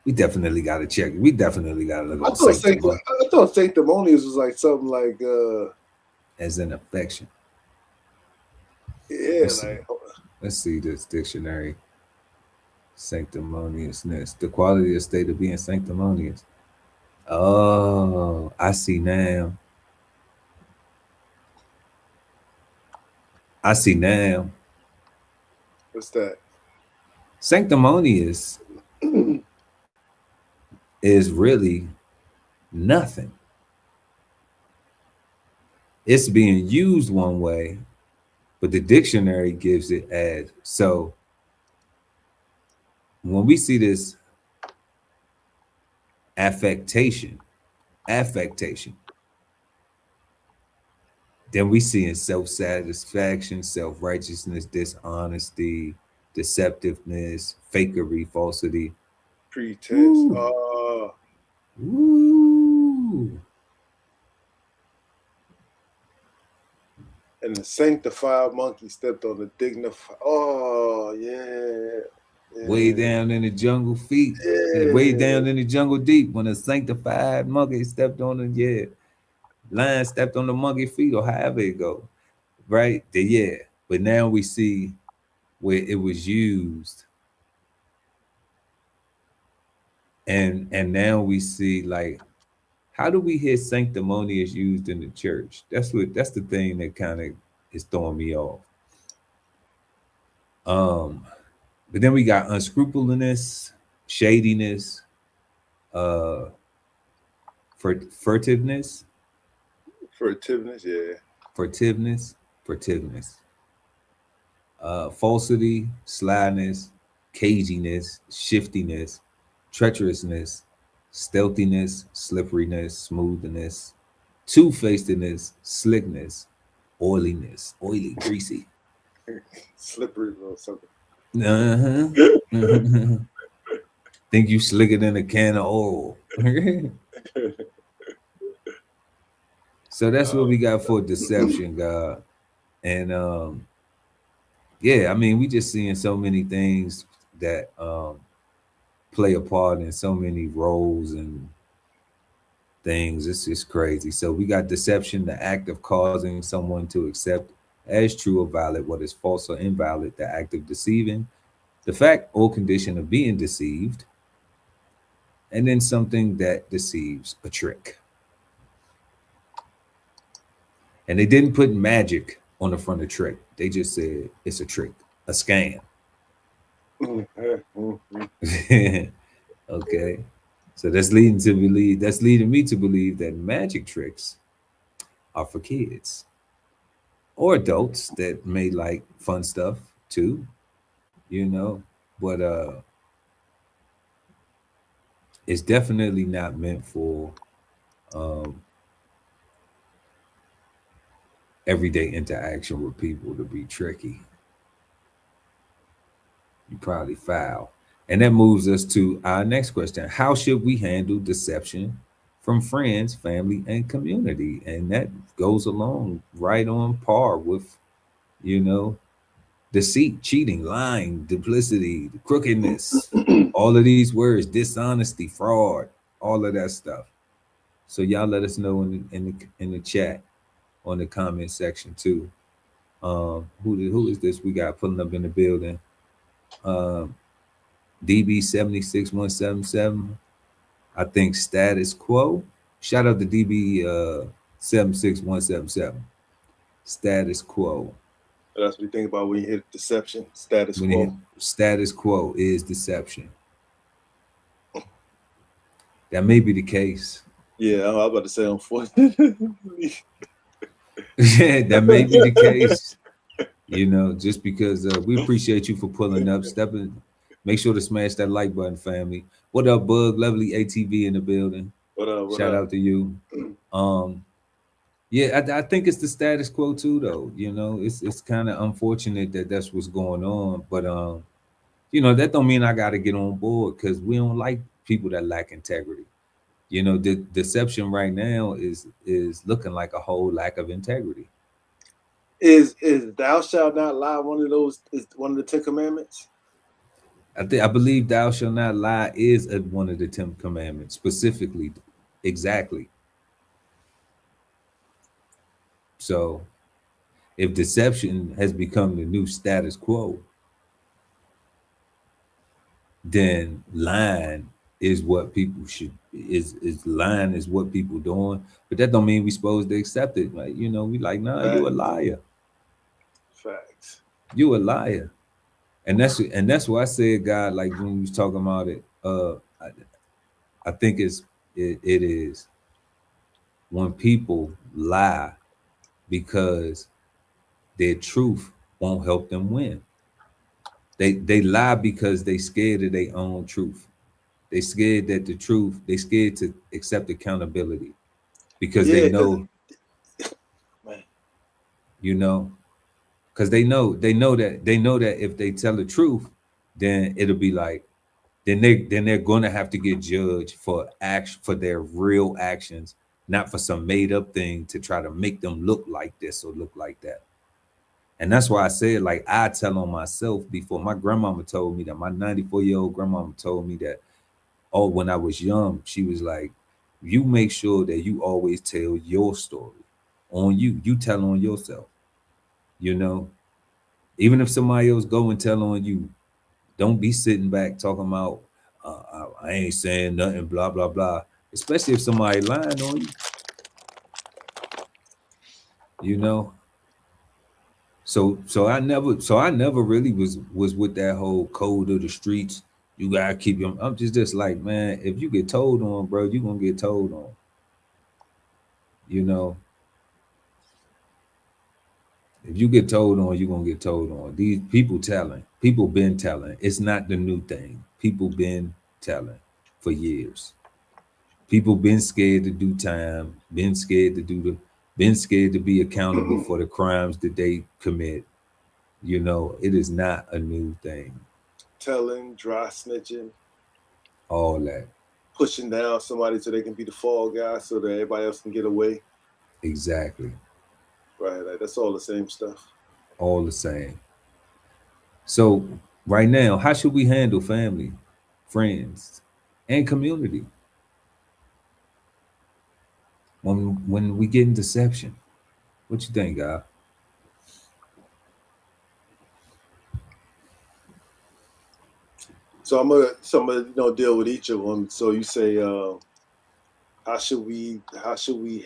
We definitely got to check. We definitely got to look at sanctimonious. I thought sanctimonious was like something like as an affection. Yeah, let's see this dictionary. Sanctimoniousness, the quality or state of being sanctimonious. Oh, I see now. What's that? Sanctimonious is really nothing. It's being used one way, but the dictionary gives it as so. When we see this affectation, then we see in self-satisfaction, self-righteousness, dishonesty, deceptiveness, fakery, falsity, pretense. And the sanctified monkey stepped on the dignified. Oh, yeah. Way down in the jungle feet. Yeah. Way down in the jungle deep when a sanctified monkey stepped on the, lion stepped on the monkey feet or however it go. Right? But now we see where it was used. And now we see like, how do we hear sanctimonious used in the church? That's the thing that kind of is throwing me off. But then we got unscrupulousness, shadiness, furtiveness. Falsity, slyness, caginess, shiftiness, treacherousness, stealthiness, slipperiness, smoothness, two-facedness, slickness, oiliness, oily, greasy. Slippery or something. Think you slicker than a can of oil. So that's what we got for deception, God. And I mean, we just seeing so many things that play a part in so many roles and things. It's just crazy. So we got deception, the act of causing someone to accept as true or valid what is false or invalid, the act of deceiving, the fact or condition of being deceived, and then something that deceives, a trick. And they didn't put magic on the front of trick. They just said it's a trick, a scam. Okay. So that's leading me to believe that magic tricks are for kids or adults that may like fun stuff too, you know. But it's definitely not meant for um everyday interaction with people to be tricky. You probably foul. And that moves us to our next question. How should we handle deception from friends, family, and community? And that goes along right on par with, you know, deceit, cheating, lying, duplicity, crookedness, all of these words, dishonesty, fraud, all of that stuff. So y'all let us know in the chat on the comment section too. Who is this we got pulling up in the building? DB76177. I think status quo. Shout out to DB 76177. Status quo. That's what you think about when you hit deception. Status quo. Status quo is deception. That may be the case. Yeah, I was about to say unfortunately. Yeah, that may be the case. You know, just because we appreciate you for pulling up, stepping. Make sure to smash that like button, family. What up, Bug? Lovely ATV in the building. What up? Shout out to you. Yeah, I think it's the status quo too, though. You know, it's kind of unfortunate that that's what's going on, but you know, that don't mean I got to get on board because we don't like people that lack integrity. You know, the deception right now is looking like a whole lack of integrity. Is thou shalt not lie one of those? Is one of the 10 commandments? I believe thou shalt not lie is one of the 10 commandments specifically, exactly. So, if deception has become the new status quo, then lying is what people should is lying is what people doing. But that don't mean we supposed to accept it. Like, you know, we like, nah, Facts. You a liar. Facts. You a liar. And that's why I said, God, like when we was talking about it, I think it is when people lie because their truth won't help them win. They lie because they scared of their own truth. They scared that the truth, they scared to accept accountability because they know, you know, because they know that if they tell the truth, then it'll be like, then they're going to have to get judged for their real actions, not for some made up thing to try to make them look like this or look like that. And that's why I said, like, I tell on myself before. My grandmama told me that, my 94-year-old grandmama told me that, oh, when I was young, she was like, you make sure that you always tell your story on you. You tell on yourself, you know, even if somebody else go and tell on you, don't be sitting back talking about, I ain't saying nothing, blah, blah, blah, especially if somebody lying on you, you know. So I never really was with that whole code of the streets. You gotta keep them. I'm just like, man, if you get told on, bro, you gonna get told on. You know, if you get told on, you're gonna get told on. These people been telling. It's not the new thing. People been telling for years. People been scared to do time, been scared to be accountable for the crimes that they commit. You know, it is not a new thing. Telling, dry snitching, all that. Pushing down somebody so they can be the fall guy so that everybody else can get away. Exactly. Right, like that's all the same stuff. All the same. So right now, how should we handle family, friends, and community. When we get in deception, what you think, God? So I'm gonna deal with each of them. So you say, how should we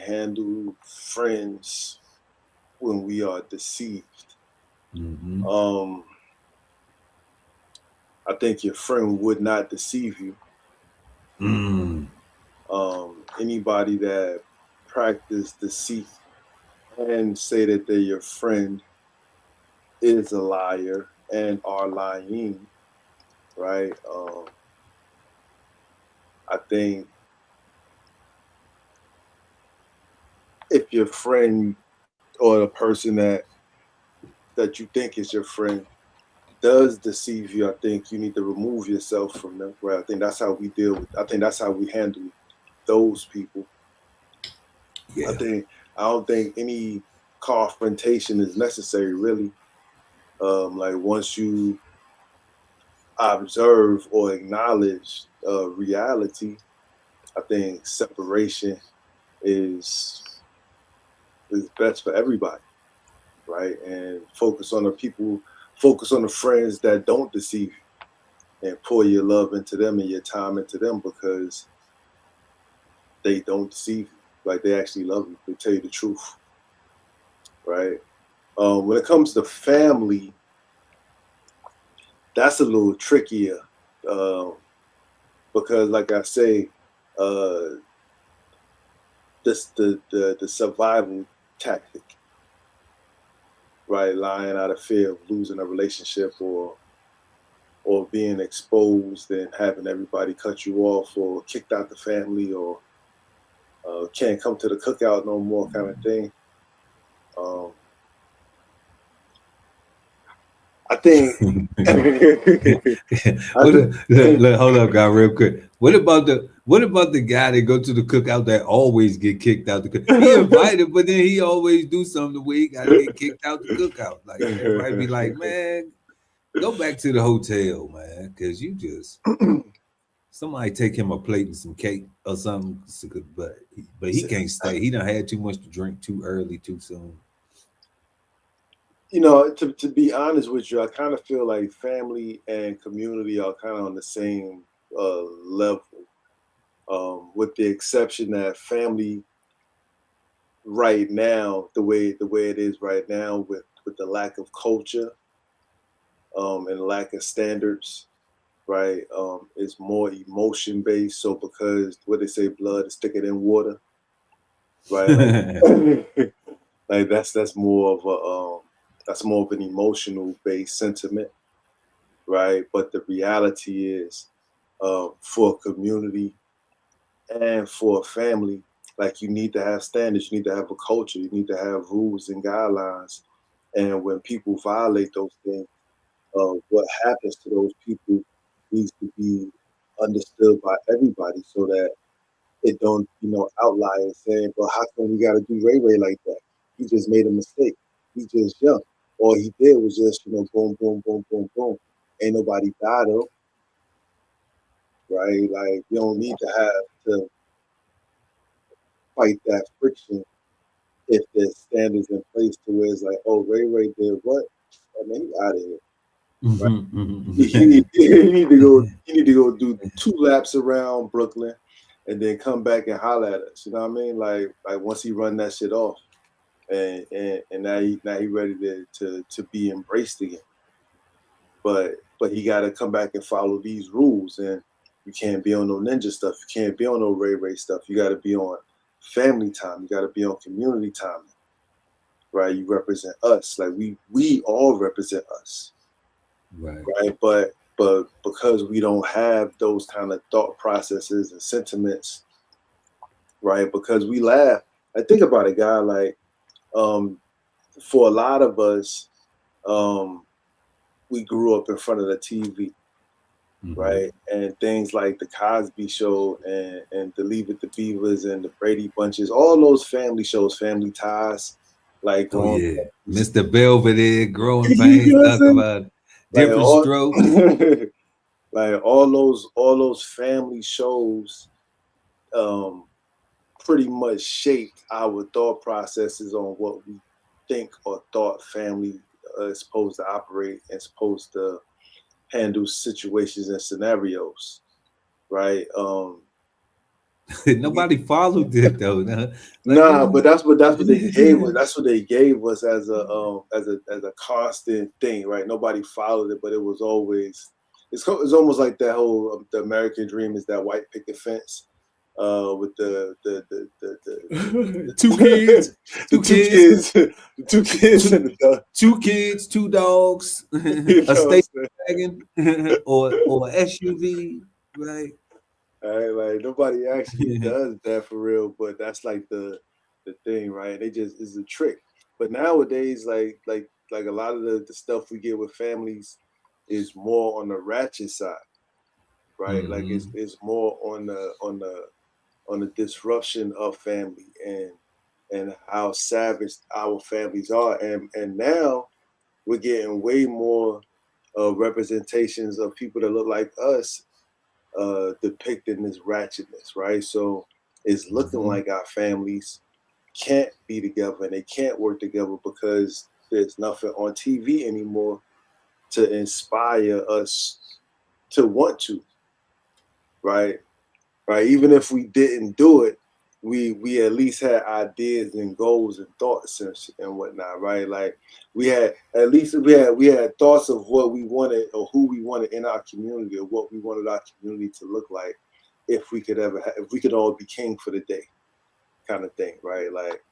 handle friends when we are deceived? Mm-hmm. I think your friend would not deceive you. Anybody that practice deceit and say that they're your friend is a liar and are lying, right? I think if your friend or the person that you think is your friend does deceive you, I think you need to remove yourself from them, right? I think that's how we that's how we handle those people. Yeah. I don't think any confrontation is necessary, really. Like once you observe or acknowledge reality, I think separation is best for everybody, right? And focus on the friends that don't deceive you, and pour your love into them and your time into them, because they don't deceive you. Like, they actually love you. They tell you the truth, right? When it comes to family, that's a little trickier, because, like I say, the survival tactic, right? Lying out of fear of losing a relationship, or being exposed and having everybody cut you off, or kicked out the family, or can't come to the cookout no more, kind of thing. I think. Hold up, guy, real quick. What about the guy that go to the cookout that always get kicked out the cookout? He invited, but then he always do something where he got to get kicked out the cookout. Like, everybody be like, man, go back to the hotel, man, because you just somebody take him a plate and some cake or something. But he can't stay. He done had too much to drink too early, too soon. You know, to be honest with you, I kind of feel like family and community are kind of on the same level, with the exception that family right now, the way it is right now, with the lack of culture and lack of standards, right, is more emotion based. So because what they say, blood is thicker than water, right? Like that's more of an emotional based sentiment, right? But the reality is, for a community and for a family, like, you need to have standards, you need to have a culture, you need to have rules and guidelines. And when people violate those things, what happens to those people needs to be understood by everybody, so that it don't, outliers saying, "But how come we got to do Ray Ray like that? He just made a mistake. He just jumped. All he did was just, boom, boom, boom, boom, boom. Ain't nobody died though, right? Like, you don't need to have to fight that friction if there's standards in place to where it's like, oh, Ray Ray did what? I mean, he out of here. Right? You need to go do 2 laps around Brooklyn, and then come back and holler at us. You know what I mean? Like once he run that shit off, and now he ready to be embraced again. But he got to come back and follow these rules, and you can't be on no ninja stuff. You can't be on no Ray Ray stuff. You got to be on family time. You got to be on community time, right? You represent us. Like, we all represent us, right? But because we don't have those kind of thought processes and sentiments, right? Because we laugh. I think about a guy like, for a lot of us, we grew up in front of the TV, right? And things like the Cosby Show and the Leave It to Beavers and the Brady Bunches, all those family shows, Family Ties, like, Mr. Belvedere, Growing Pains, talk about different strokes. Like all those family shows pretty much shaped our thought processes on what we think or thought family is supposed to operate and supposed to handle situations and scenarios, right? Nobody followed it though. Like, Nah, but that's what they gave us. That's what they gave us as a constant thing, right? Nobody followed it, but it was always it's almost like that whole the American dream is that white picket fence with the two kids, the two kids and the dog. two kids, two dogs, You a know what station wagon, or SUV, right? right? Like nobody actually does that for real, but that's like the thing, right? They just is a trick. But nowadays, like a lot of the stuff we get with families is more on the ratchet side, right? Like it's more on the disruption of family and how savage our families are, and now we're getting way more representations of people that look like us depicting this ratchetness, right? So it's looking like our families can't be together and they can't work together because there's nothing on TV anymore to inspire us to want to, right? Right. Even if we didn't do it, we at least had ideas and goals and thoughts and whatnot, right? Like we had we had thoughts of what we wanted or who we wanted in our community or what we wanted our community to look like if we could if we could all be king for the day, kind of thing, right? Like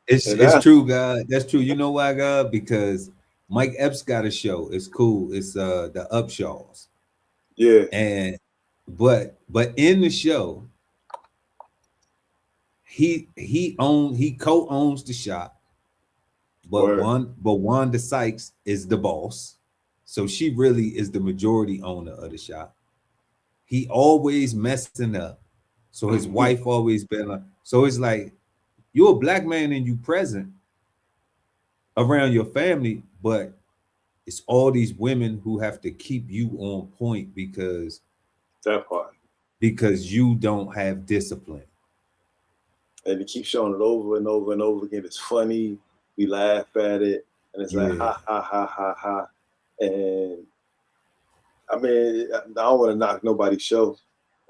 it's true, God. That's true. You know why, God? Because Mike Epps got a show. It's cool. It's the Upshaws. Yeah. And but in the show, he co-owns the shop, but Wanda Sykes is the boss. So she really is the majority owner of the shop. He always messing up. So his wife always been like, so it's like you're a black man and you present around your family, but it's all these women who have to keep you on point because you don't have discipline. And they keep showing it over and over and over again. It's funny. We laugh at it, and it's like ha ha ha ha ha. And I mean, I don't want to knock nobody's show.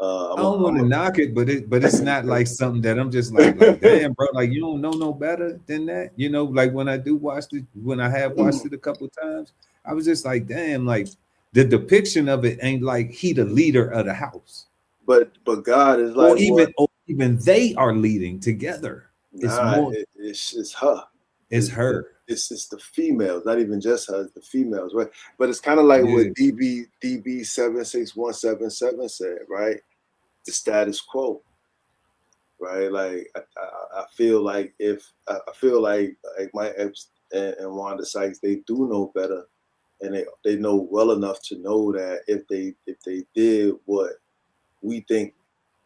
I don't want to knock it, but it's not like something that I'm just like damn, bro, like you don't know no better than that. You know, like when I have watched it a couple of times, I was just like, damn, like the depiction of it ain't like he the leader of the house. But God is like, or even they are leading together. Nah, it's her. It's her. It's the females, not even just her, it's the females, right? But it's kind of like what DB 76177 said, right? The status quo, right? Like I feel like Mike Epps and Wanda Sykes, they do know better, and they know well enough to know that if they did what we think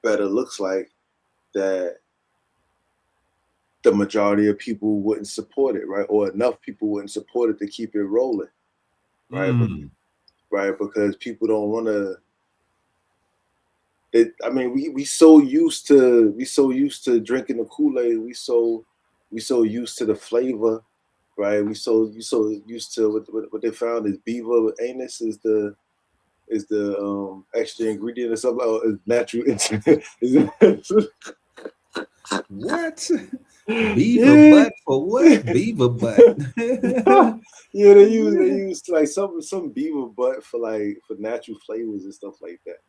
better looks like, that the majority of people wouldn't support it, right? Or enough people wouldn't support it to keep it rolling, right? Right, because people don't want to. I mean, we so used to drinking the Kool-Aid. We so used to the flavor, right? We so used to what they found is beaver anus is the extra ingredient or something. Or natural. What? Beaver butt for what? Beaver butt. Yeah, they use like some beaver butt for natural flavors and stuff like that.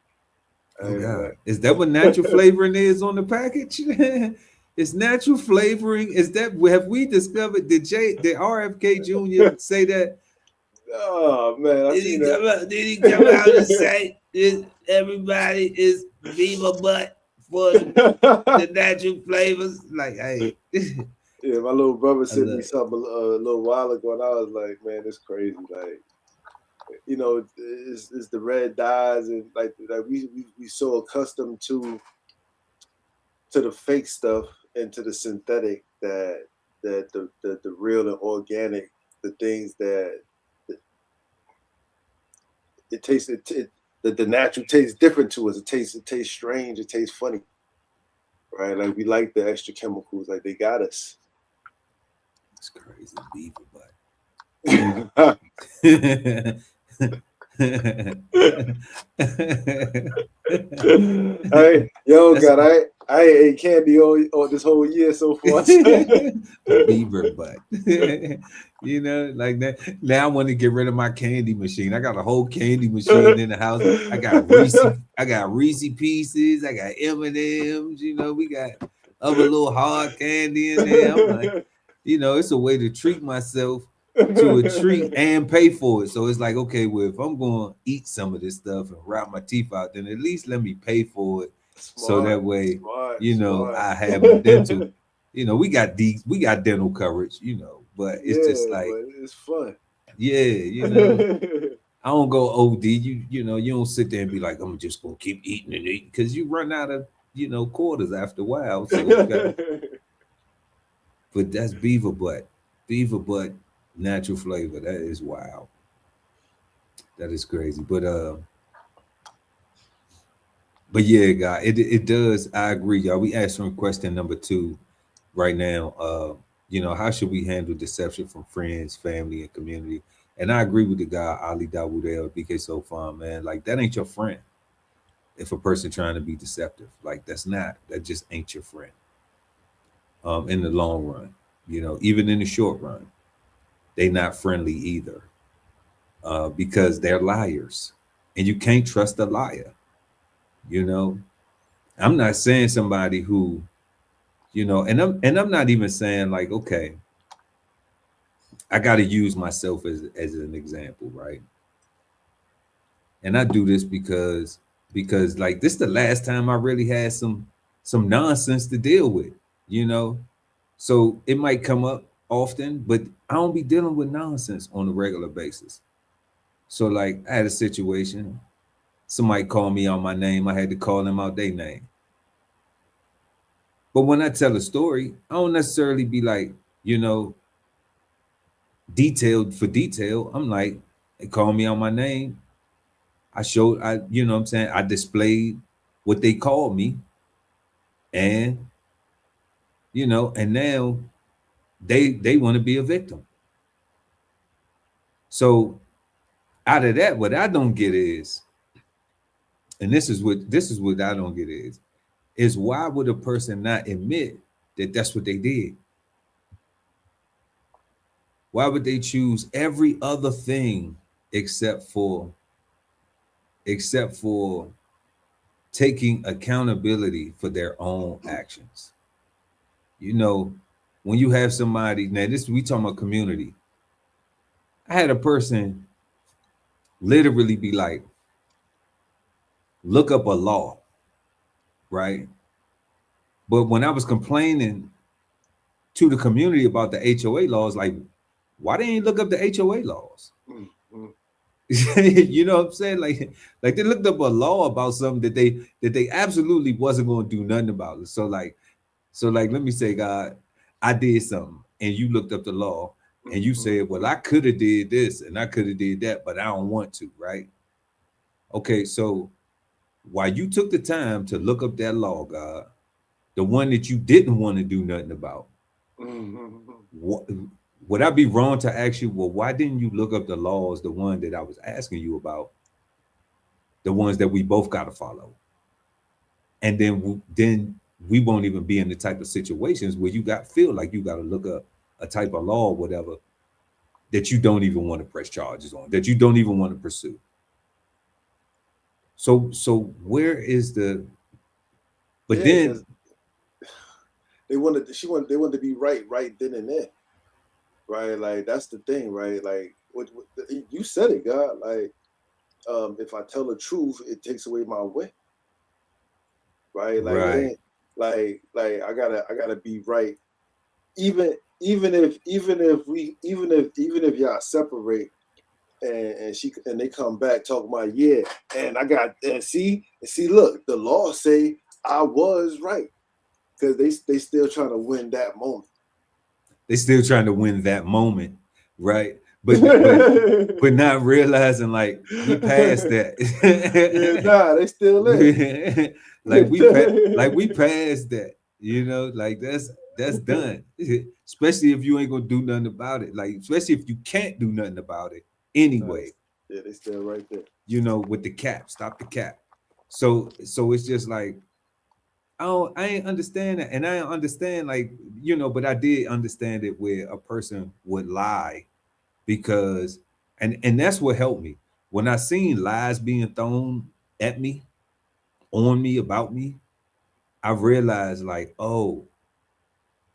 Oh God. Is that what natural flavoring is on the package? It's natural flavoring. Is that have we discovered? Did RFK Jr. say that? Oh man, did he come out and say everybody is beaver butt for the natural flavors? Like, hey. Yeah, my little brother sent me something a little while ago, and I was like, man, it's crazy. Like, you know, it's the red dyes, and like we so accustomed to the fake stuff and to the synthetic that the real and organic, the things that it tastes the natural tastes different to us. It tastes strange. It tastes funny, right? Like we like the extra chemicals. Like they got us. It's crazy, beaver butt. Hey, yo, God, I ate candy all this whole year so far. Beaver butt. You know, like that. Now I want to get rid of my candy machine. I got a whole candy machine in the house. I got Reese Pieces. I got M&Ms. You know, we got other little hard candy in there. I'm like, you know, it's a way to treat myself to a treat and pay for it. So it's like, okay, well, if I'm going to eat some of this stuff and rot my teeth out, then at least let me pay for it. So that way, I have my dental. You know, we got dental coverage, you know, but it's just like, but it's fun. Yeah, you know, I don't go OD. You know, you don't sit there and be like, I'm just gonna keep eating and eating, because you run out of, you know, quarters after a while. So but that's beaver butt. Beaver butt, natural flavor. That is wild. That is crazy. But yeah, guy, it does. I agree, y'all. We answering question number 2 right now. You know, how should we handle deception from friends, family, and community? And I agree with the guy Ali Dawood, BK So Fun, man. Like, that ain't your friend. If a person trying to be deceptive, like, that just ain't your friend. In the long run, you know, even in the short run, they not friendly either, because they're liars, and you can't trust a liar. You know, I'm not saying somebody who, you know, and I'm not even saying like, okay, I got to use myself as an example, right? And I do this because like, this is the last time I really had some nonsense to deal with, you know. So it might come up often, but I don't be dealing with nonsense on a regular basis. So like, I had a situation, somebody called me out my name, I had to call them out their name. But when I tell a story, I don't necessarily be like, you know, detailed for detail. I'm like, they call me out my name. You know what I'm saying? I displayed what they called me. And, you know, and now they want to be a victim. So out of that, what I don't get is, and this is what I don't get is why would a person not admit that that's what they did? Why would they choose every other thing except for taking accountability for their own actions? You know, when you have somebody, now we talking about community. I had a person literally be like, look up a law, right? But when I was complaining to the community about the HOA laws, like, why they ain't look up the HOA laws? You know what I'm saying? Like they looked up a law about something that they absolutely wasn't going to do nothing about it. So like, let me say, God, I did something, and you looked up the law, and you said, well, I could have did this and I could have did that, but I don't want to, right? Okay, so while you took the time to look up that law, God, the one that you didn't want to do nothing about, would I be wrong to ask you, well, why didn't you look up the laws, the one that I was asking you about, the ones that we both got to follow? And then we won't even be in the type of situations where you feel like you got to look up a type of law or whatever that you don't even want to press charges on, that you don't even want to pursue. So where is the? But then they wanted to be right then and there, right? Like, that's the thing, right? Like, what you said it, God. Like, if I tell the truth, it takes away my way, right? Like, right. It ain't, like I gotta be right, even if y'all separate, and they come back talking about, yeah, and I got, and see, look, the law say I was right, because they still trying to win that moment. They still trying to win that moment, right? but not realizing like we passed that. Yeah, nah, they still in. like we passed that, you know, like that's done. Especially if you ain't gonna do nothing about it. Like, especially if you can't do nothing about it anyway. Yeah, they still right there. You know, with the cap, stop the cap. So it's just like, I ain't understand that. And I don't understand, like, you know, but I did understand it where a person would lie because and that's what helped me. When I seen lies being thrown at me, on me, about me, I realized like, oh,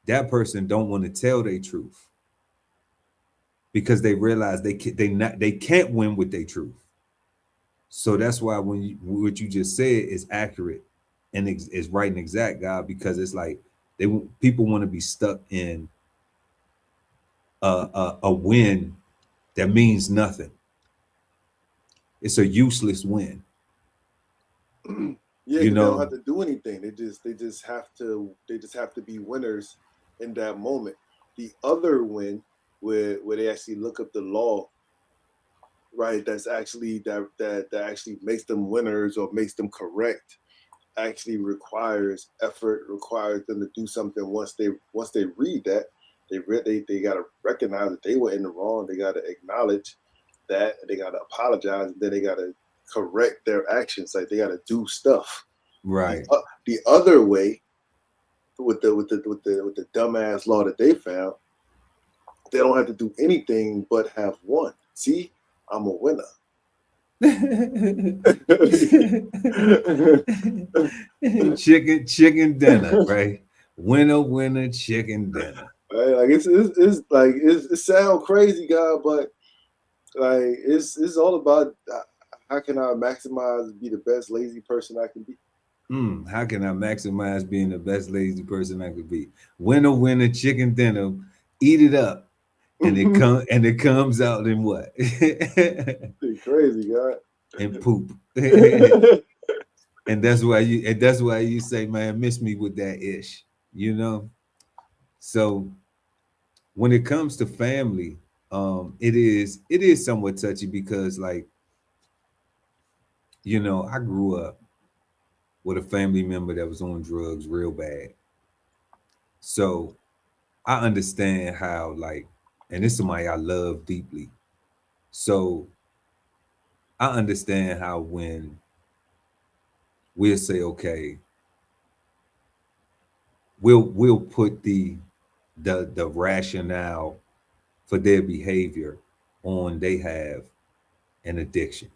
that person don't want to tell their truth because they realize they can't win with their truth. So that's why when what you just said is accurate and is right and exact, God, because it's like people want to be stuck in a win that means nothing. It's a useless win. Yeah, you know, they don't have to do anything. They just have to be winners in that moment. The other win, where they actually look up the law, right? That's actually that actually makes them winners or makes them correct. Actually requires effort, requires them to do something. Once they read that, they got to recognize that they were in the wrong. They got to acknowledge that. They got to apologize, and then they got to correct their actions. Like, they got to do stuff. Right. The other way, with the dumbass law that they found, they don't have to do anything but have won. See, I'm a winner. chicken dinner, right? Winner, chicken dinner. Right? Like it sounds crazy, God, but like it's all about how can I maximize, be the best lazy person I can be. How can I maximize being the best lazy person I could be? Winner, chicken dinner, eat it up. And it comes out in what? Crazy, God. And poop. and that's why you say, man, miss me with that ish, you know? So when it comes to family, it is somewhat touchy because, like, you know, I grew up with a family member that was on drugs real bad. So I understand how, like, and this is somebody I love deeply. So I understand how when we'll say, okay, we'll put the rationale for their behavior on they have an addiction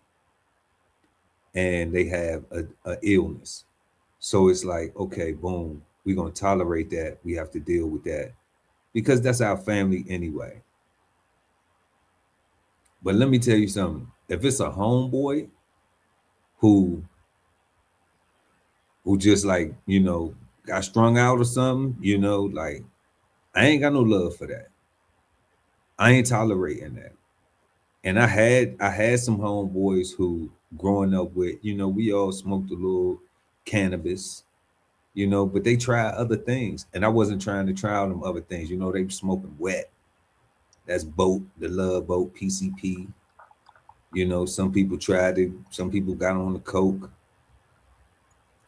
and they have a illness. So it's like, okay, boom, we're gonna tolerate that. We have to deal with that because that's our family anyway. But let me tell you something. If it's a homeboy who just, like, you know, got strung out or something, you know, like, I ain't got no love for that. I ain't tolerating that. And I had some homeboys who, growing up with, you know, we all smoked a little cannabis, you know, but they tried other things. And I wasn't trying to try them other things. You know, they were smoking wet. That's the love boat, PCP. You know, some people tried it. Some people got on the coke.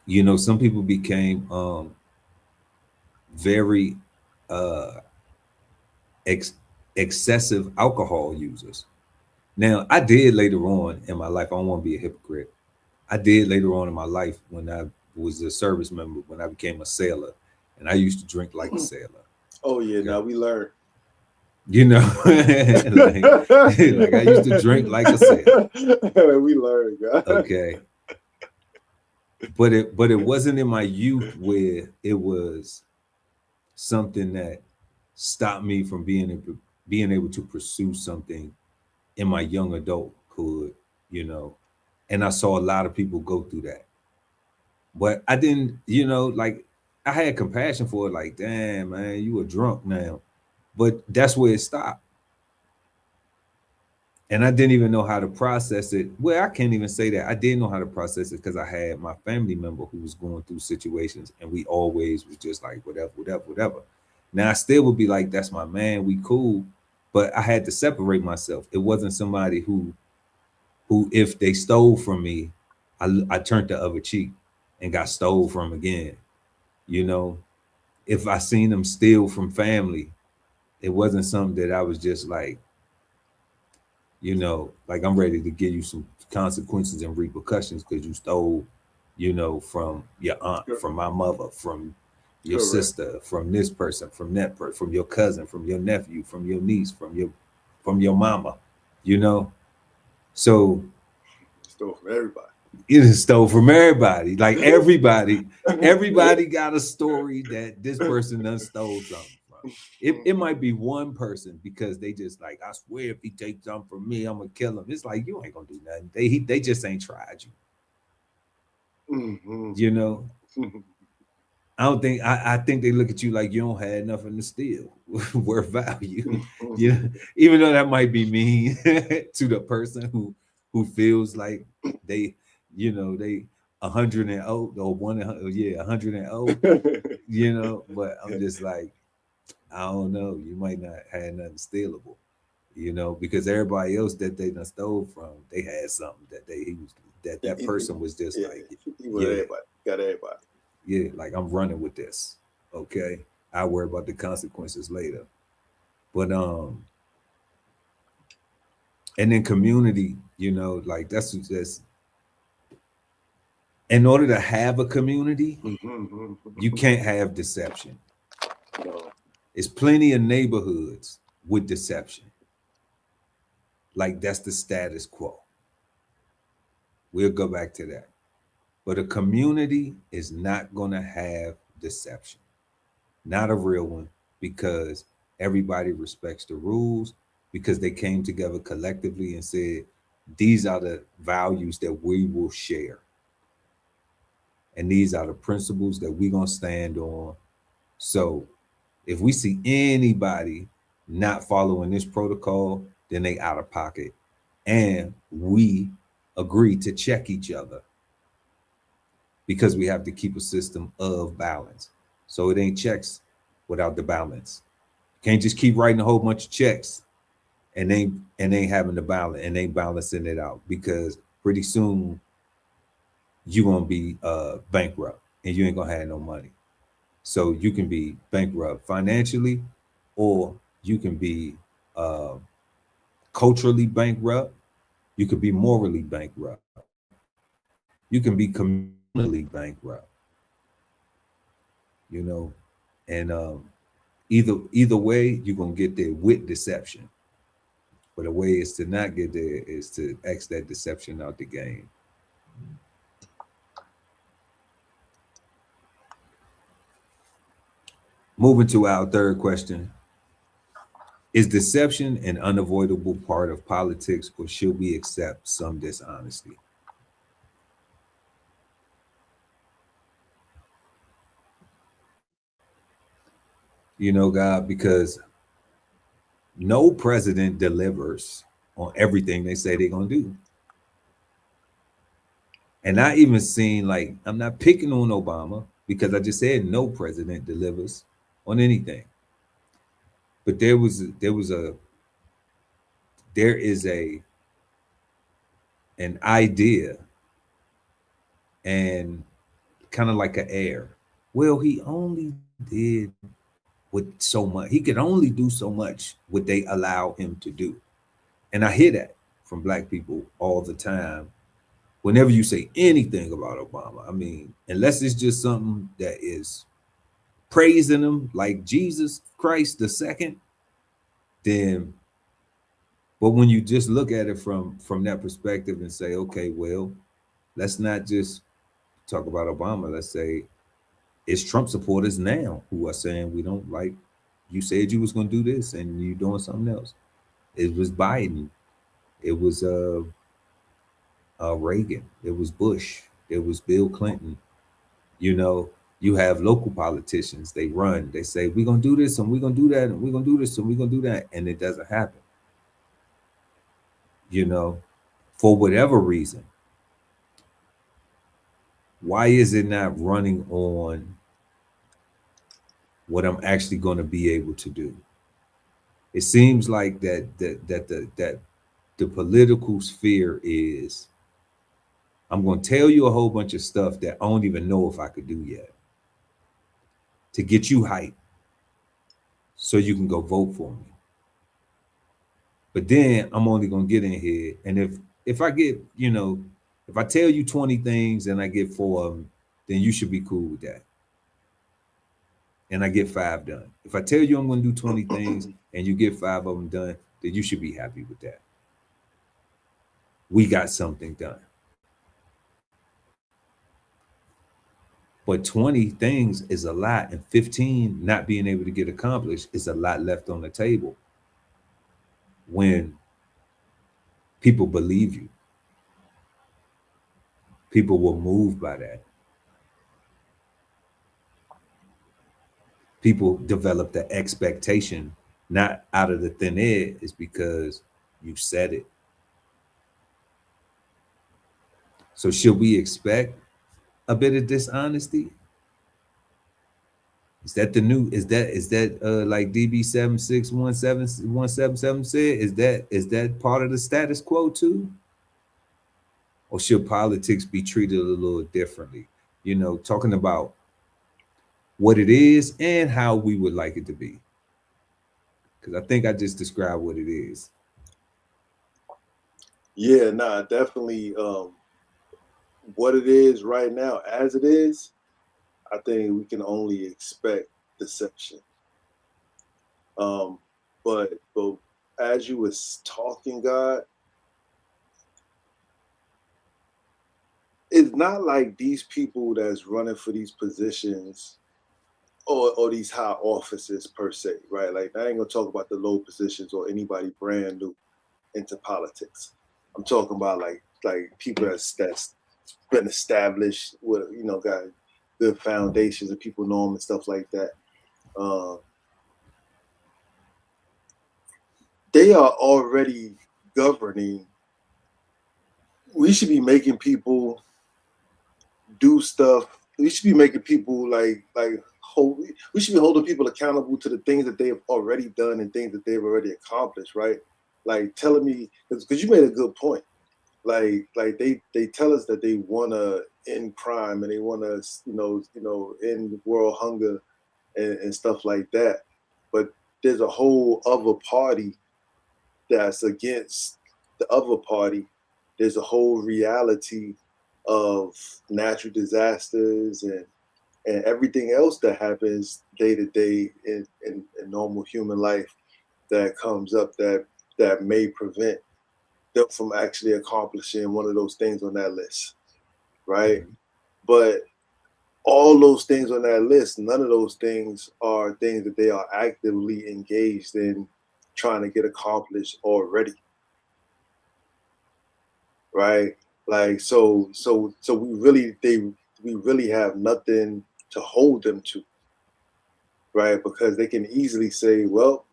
You know, some people became very excessive alcohol users. Now, I did later on in my life, I don't want to be a hypocrite. I did later on in my life when I was a service member, when I became a sailor, and I used to drink like a sailor. Oh, yeah, okay. Now we learned. You know, like I used to drink like a sailor. We learned, God. Okay. But it wasn't in my youth where it was something that stopped me from being able to pursue something in my young adulthood, you know. And I saw a lot of people go through that. But I didn't, you know, like, I had compassion for it, like, damn, man, you a drunk now. But that's where it stopped. And I didn't even know how to process it. Well, I can't even say that. I didn't know how to process it because I had my family member who was going through situations, and we always was just like, whatever. Now, I still would be like, that's my man, we cool. but I had to separate myself. It wasn't somebody who if they stole from me, I turned the other cheek and got stole from again. You know, if I seen them steal from family, it wasn't something that I was just like, you know, like I'm ready to give you some consequences and repercussions because you stole, you know, from your aunt, from my mother, from your sister, from this person, from that person, from your cousin, from your nephew, from your niece, from your mama, you know. So stole from everybody. It is stole from everybody. Like everybody got a story that this person done stole something from. It might be one person because they just like, I swear if he takes something from me, I'm gonna kill him. It's like you ain't gonna do nothing. They just ain't tried you. You know. I think they look at you like you don't have nothing to steal worth value. Yeah, even though that might be mean to the person who feels like they, you know, they 100 and old or 100 and old, you know. But I'm just like, I don't know. You might not have nothing stealable, you know, because everybody else that they done stole from, they had something that that person was just like, everybody got everybody. Yeah, like I'm running with this. Okay. I worry about the consequences later. But and then community, you know, like that's just in order to have a community, you can't have deception. No. It's plenty of neighborhoods with deception. Like that's the status quo. We'll go back to that. But a community is not gonna have deception. Not a real one, because everybody respects the rules, because they came together collectively and said, these are the values that we will share. And these are the principles that we're going to stand on. So if we see anybody not following this protocol, then they out of pocket. And we agree to check each other because we have to keep a system of balance. So it ain't checks without the balance. You can't just keep writing a whole bunch of checks and ain't having the balance and ain't balancing it out, because pretty soon you're gonna be bankrupt and you ain't gonna have no money. So you can be bankrupt financially, or you can be culturally bankrupt. You could be morally bankrupt. You can be communally bankrupt. You know, and either way, you're gonna get there with deception. But the way is to not get there is to X that deception out the game. Moving to our third question. Is deception an unavoidable part of politics, or should we accept some dishonesty? You know, God, because no president delivers on everything they say they're going to do. And I even seen, like, I'm not picking on Obama because I just said no president delivers on anything. But there is an idea and kind of like an air. Well, he only did with so much. He could only do so much what they allow him to do. And I hear that from Black people all the time. Whenever you say anything about Obama, I mean, unless it's just something that is praising him like Jesus Christ the second, then, but when you just look at it from that perspective and say, okay, well, let's not just talk about Obama. Let's say it's Trump supporters now who are saying we don't like, you said you was going to do this and you doing something else. It was Biden. It was Reagan. It was Bush. It was Bill Clinton. You know, you have local politicians. They run. They say, we're going to do this and we're going to do that and we're going to do this and we're going to do that. And it doesn't happen. You know, for whatever reason. Why is it not running on what I'm actually going to be able to do? It seems like that the political sphere is, I'm going to tell you a whole bunch of stuff that I don't even know if I could do yet to get you hyped so you can go vote for me. But then I'm only going to get in here, and if I get, you know, if I tell you 20 things and I get 4 of them, then you should be cool with that. And I get 5 done. If I tell you I'm going to do 20 things and you get 5 of them done, then you should be happy with that. We got something done. But 20 things is a lot, and 15 not being able to get accomplished is a lot left on the table when people believe you. People will move by that. People develop the expectation, not out of the thin air, it's because you said it. So should we expect a bit of dishonesty? Is that the new, is that like DB76177 said, is that part of the status quo too? Or should politics be treated a little differently? You know, talking about what it is and how we would like it to be. Because I think I just described what it is. Yeah, nah, definitely. What it is right now, as it is, I think we can only expect deception. But as you was talking, God, it's not like these people that's running for these positions or these high offices per se, right? Like, I ain't gonna talk about the low positions or anybody brand new into politics. I'm talking about like people that's been established with, you know, got good foundations and people know them and stuff like that. They are already governing. We should be making people do stuff. We should be making people we should be holding people accountable to the things that they have already done and things that they've already accomplished, right? Like telling me, because you made a good point. Like they tell us that they want to end crime and they want to, you know, end world hunger and stuff like that. But there's a whole other party that's against the other party. There's a whole reality of natural disasters and everything else that happens day to day in normal human life that comes up that may prevent them from actually accomplishing one of those things on that list, right? Mm-hmm. But all those things on that list, none of those things are things that they are actively engaged in trying to get accomplished already, right? Like so we really have nothing to hold them to, right? Because they can easily say, well,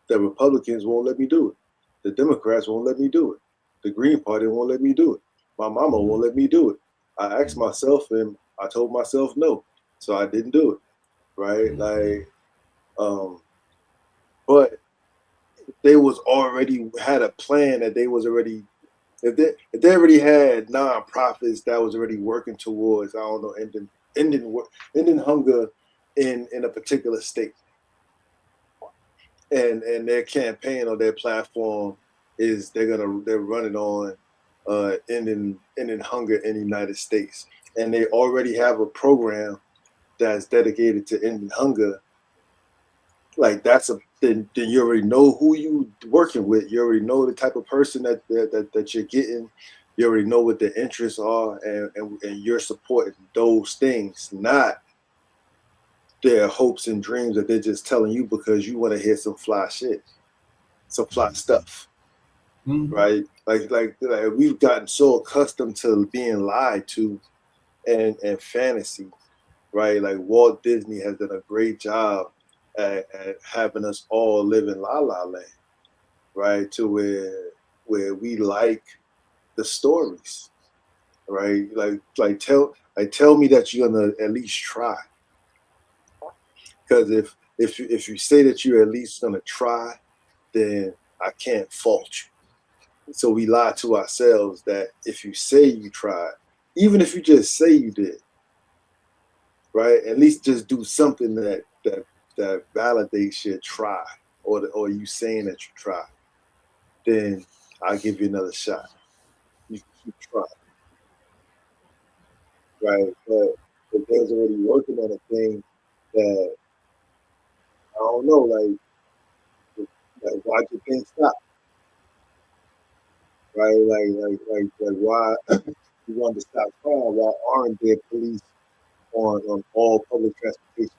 the Republicans won't let me do it, the Democrats won't let me do it, the Green Party won't let me do it, my mama won't let me do it. I asked myself and I told myself no, so I didn't do it, right? Like, but they was already had a plan that they was already, if they already had nonprofits that was already working towards, I don't know, ending hunger in a particular state, and their campaign or their platform is they're running on ending hunger in the United States, and they already have a program that's dedicated to ending hunger. Like then you already know who you working with. You already know the type of person that you're getting. You already know what their interests are, and you're supporting those things, not their hopes and dreams that they're just telling you because you want to hear some fly shit, some fly stuff, right? Like we've gotten so accustomed to being lied to, and fantasy, right? Like Walt Disney has done a great job at having us all live in La La Land, right? To where we like the stories, right? Like tell me that you're gonna at least try, because if you say that you're at least gonna try, then I can't fault you. So we lie to ourselves that if you say you tried, even if you just say you did, right? At least just do something that validates your try, or you saying that you try. Then I'll give you another shot. You keep trying, right? But there's already working on a thing that I don't know, like why do things stop? Right? Like why you want to stop crime? Why aren't there police on all public transportation?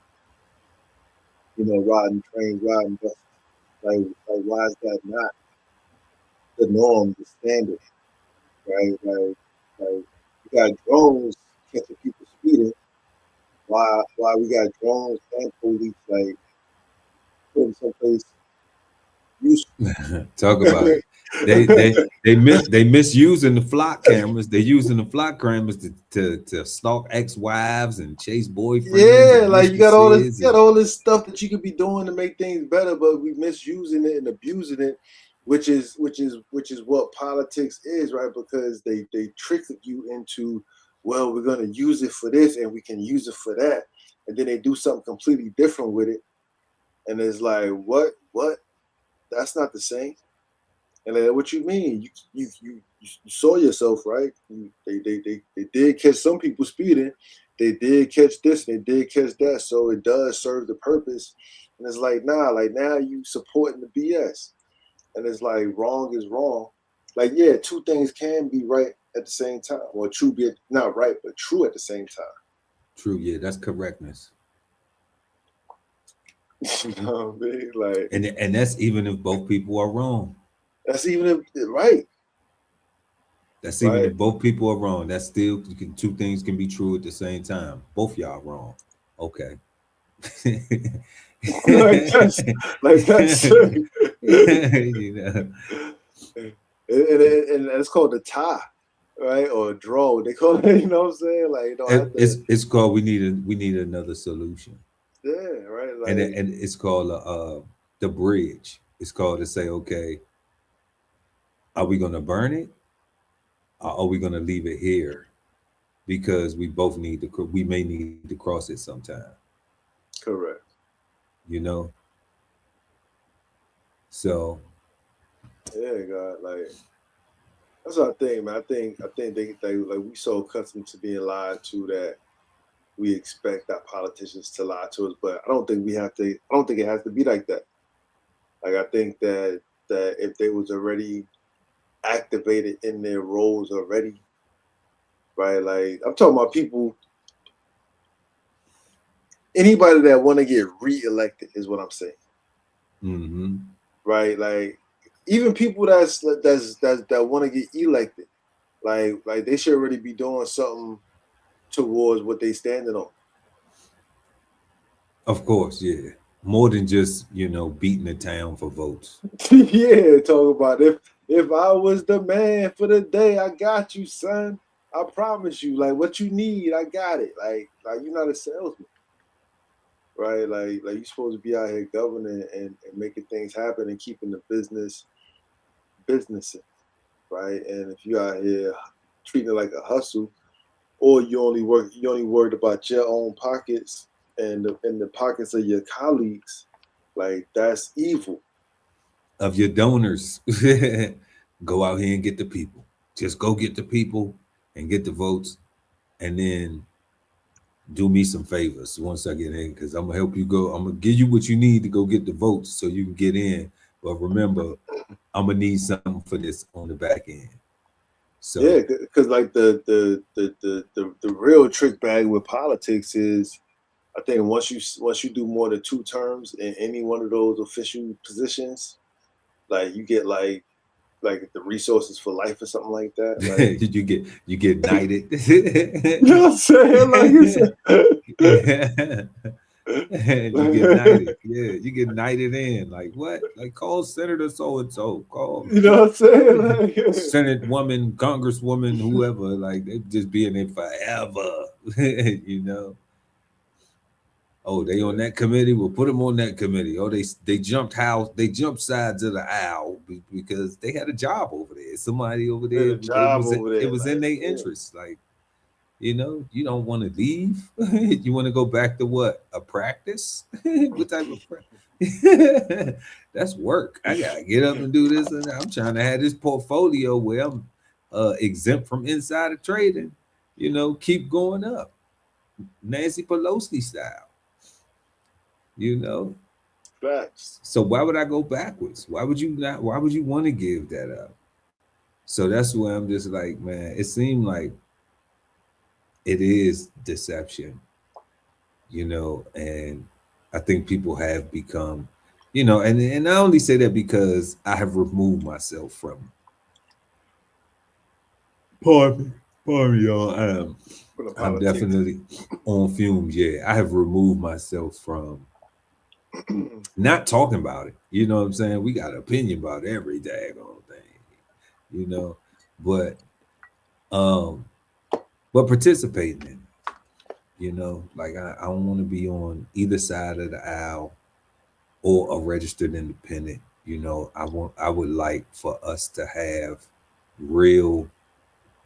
Riding trains, riding buses. Like why is that not the norm, the standard? Right? Like you got drones catching people speeding. Why we got drones and police like putting someplace useful? Talk about it. They misusing the flock cameras. They're using the flock cameras to stalk ex-wives and chase boyfriends. Yeah, like you got all this stuff that you could be doing to make things better, but we misusing it and abusing it, which is what politics is, right? Because they trick you into, well, we're gonna use it for this and we can use it for that, and then they do something completely different with it, and it's like, what? That's not the same. And then what you mean? You saw yourself, right? They did catch some people speeding. They did catch this. They did catch that. So it does serve the purpose. And it's like, nah, like now you supporting the BS. And it's like wrong is wrong. Like, yeah, two things can be right at the same time. Or true be not right, but true at the same time. True, yeah, that's correctness. You know what I mean? Like, and that's even if both people are wrong. That's even if right. That's even if both people are wrong. That's still two things can be true at the same time. Both y'all wrong. Okay. like that's you know. And it's called a tie, right? Or a draw. They call it, you know what I'm saying? Like it's called we need another solution. Yeah, right. Like, and it's called the bridge. It's called to say, okay, are we gonna burn it? Or are we gonna leave it here? Because we may need to cross it sometime. Correct. You know. So. Yeah, God, like that's what I think, man. I think they like we so accustomed to being lied to that we expect our politicians to lie to us, but I don't think we have to. I don't think it has to be like that. Like I think that if they was already activated in their roles already, right? Like I'm talking about people, anybody that want to get reelected is what I'm saying. Mm-hmm. Right? Like even people that want to get elected, like they should already be doing something towards what they standing on. Of course, yeah. More than just, beating the town for votes. Yeah, talk about if I was the man for the day, I got you, son. I promise you, like what you need, I got it. Like you're not a salesman, right? Like you're supposed to be out here governing and making things happen and keeping the businesses, right? And if you out here treating it like a hustle, or you only worried about your own pockets and the pockets of your colleagues, like that's evil. Of your donors, go out here and get the people. Just go get the people and get the votes, and then do me some favors once I get in, because I'm gonna help you go. I'm gonna give you what you need to go get the votes so you can get in. But remember, I'm gonna need something for this on the back end. So yeah, because like the real trick bag with politics is, I think once you do more than 2 terms in any one of those official positions, like you get like the resources for life or something like that. Like, you get knighted. You know what I'm saying? Like you said. You get knighted. Yeah, you get knighted in. Like what? Like call Senator so and so. Call. You know what I'm saying? Like, Senate woman, Congresswoman, whoever. Like they just be in it forever. Oh, they on that committee. We'll put them on that committee. Oh, they jumped sides of the aisle because they had a job over there. Somebody over there. It was in their interest. Like, you don't want to leave. You want to go back to what? A practice? What type of practice? That's work. I gotta get up and do this, and I'm trying to have this portfolio where I'm exempt from insider trading. Keep going up, Nancy Pelosi style. Facts. So why would I go backwards? Why would you not? Why would you want to give that up? So that's where I'm just like, man, it seemed like it is deception, and I think people have become, and I only say that because I have removed myself from. Pardon me, y'all. I'm definitely on fumes. Yeah, I have removed myself from not talking about it. You know what I'm saying? We got an opinion about every daggone thing, but participating in it, like I don't want to be on either side of the aisle or a registered independent. I would like for us to have real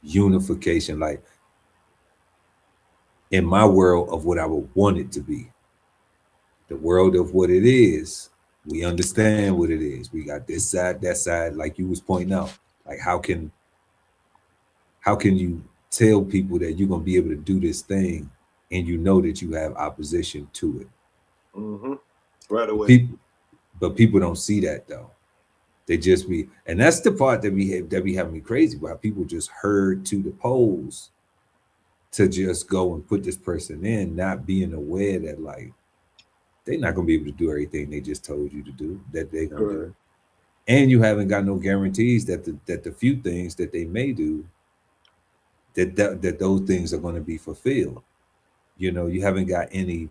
unification, like in my world of what I would want it to be. The world of what it is, we understand what it is. We got this side, that side, like you was pointing out. Like how can you tell people that you're gonna be able to do this thing and that you have opposition to it? Mm-hmm. Right away. But people don't see that though. They just be, and that's the part that be having me crazy, why people just herd to the polls to just go and put this person in, not being aware that like they're not gonna be able to do everything they just told you to do that they're gonna do. And you haven't got no guarantees that the few things that they may do that those things are going to be fulfilled. You haven't got any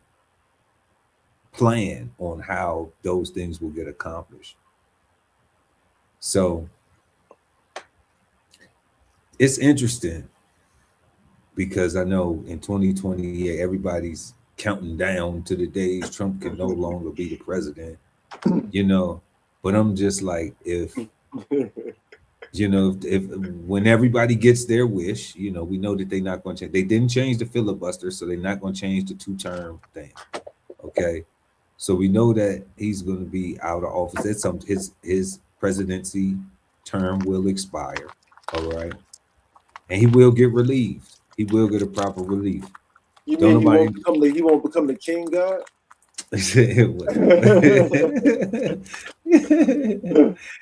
plan on how those things will get accomplished. So it's interesting because I know in 2028 everybody's counting down to the days Trump can no longer be the president, but I'm just like, if when everybody gets their wish, we know that they're not going to change. They didn't change the filibuster, so they're not going to change the 2-term thing. Okay. So we know that he's going to be out of office. That's his presidency term will expire. All right. And he will get relieved. He will get a proper relief. You mean he won't become the king god? We're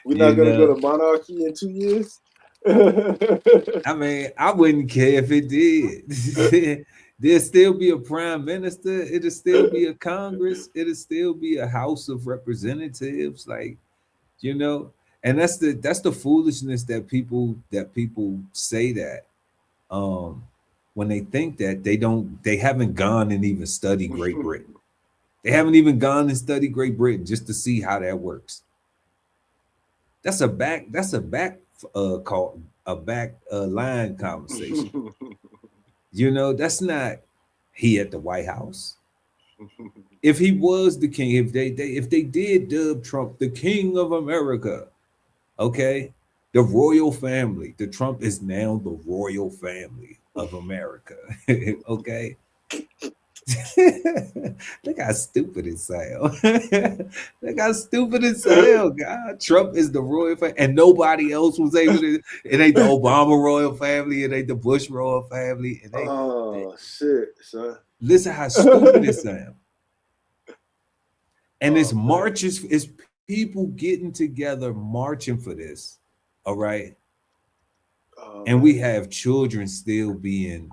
not gonna go to monarchy in 2 years. I mean, I wouldn't care if it did. There'll still be a prime minister. It'll still be a Congress. It'll still be a House of Representatives. Like, and that's the foolishness that people say that. When they think that they haven't gone and even studied Great Britain. They haven't even gone and studied Great Britain just to see how that works. That's a back line conversation. That's not he at the White House. If he was the king, if they did dub Trump the King of America, okay, the royal family, the Trump is now the royal family of America. Okay. Look how stupid it sounds. Look how stupid it sounds, God. Trump is the royal family, and nobody else was able to. It ain't the Obama royal family. It ain't the Bush royal family. Shit, son. Listen how stupid it sounds. And it's marches, it's people getting together marching for this. All right. And we have children still being,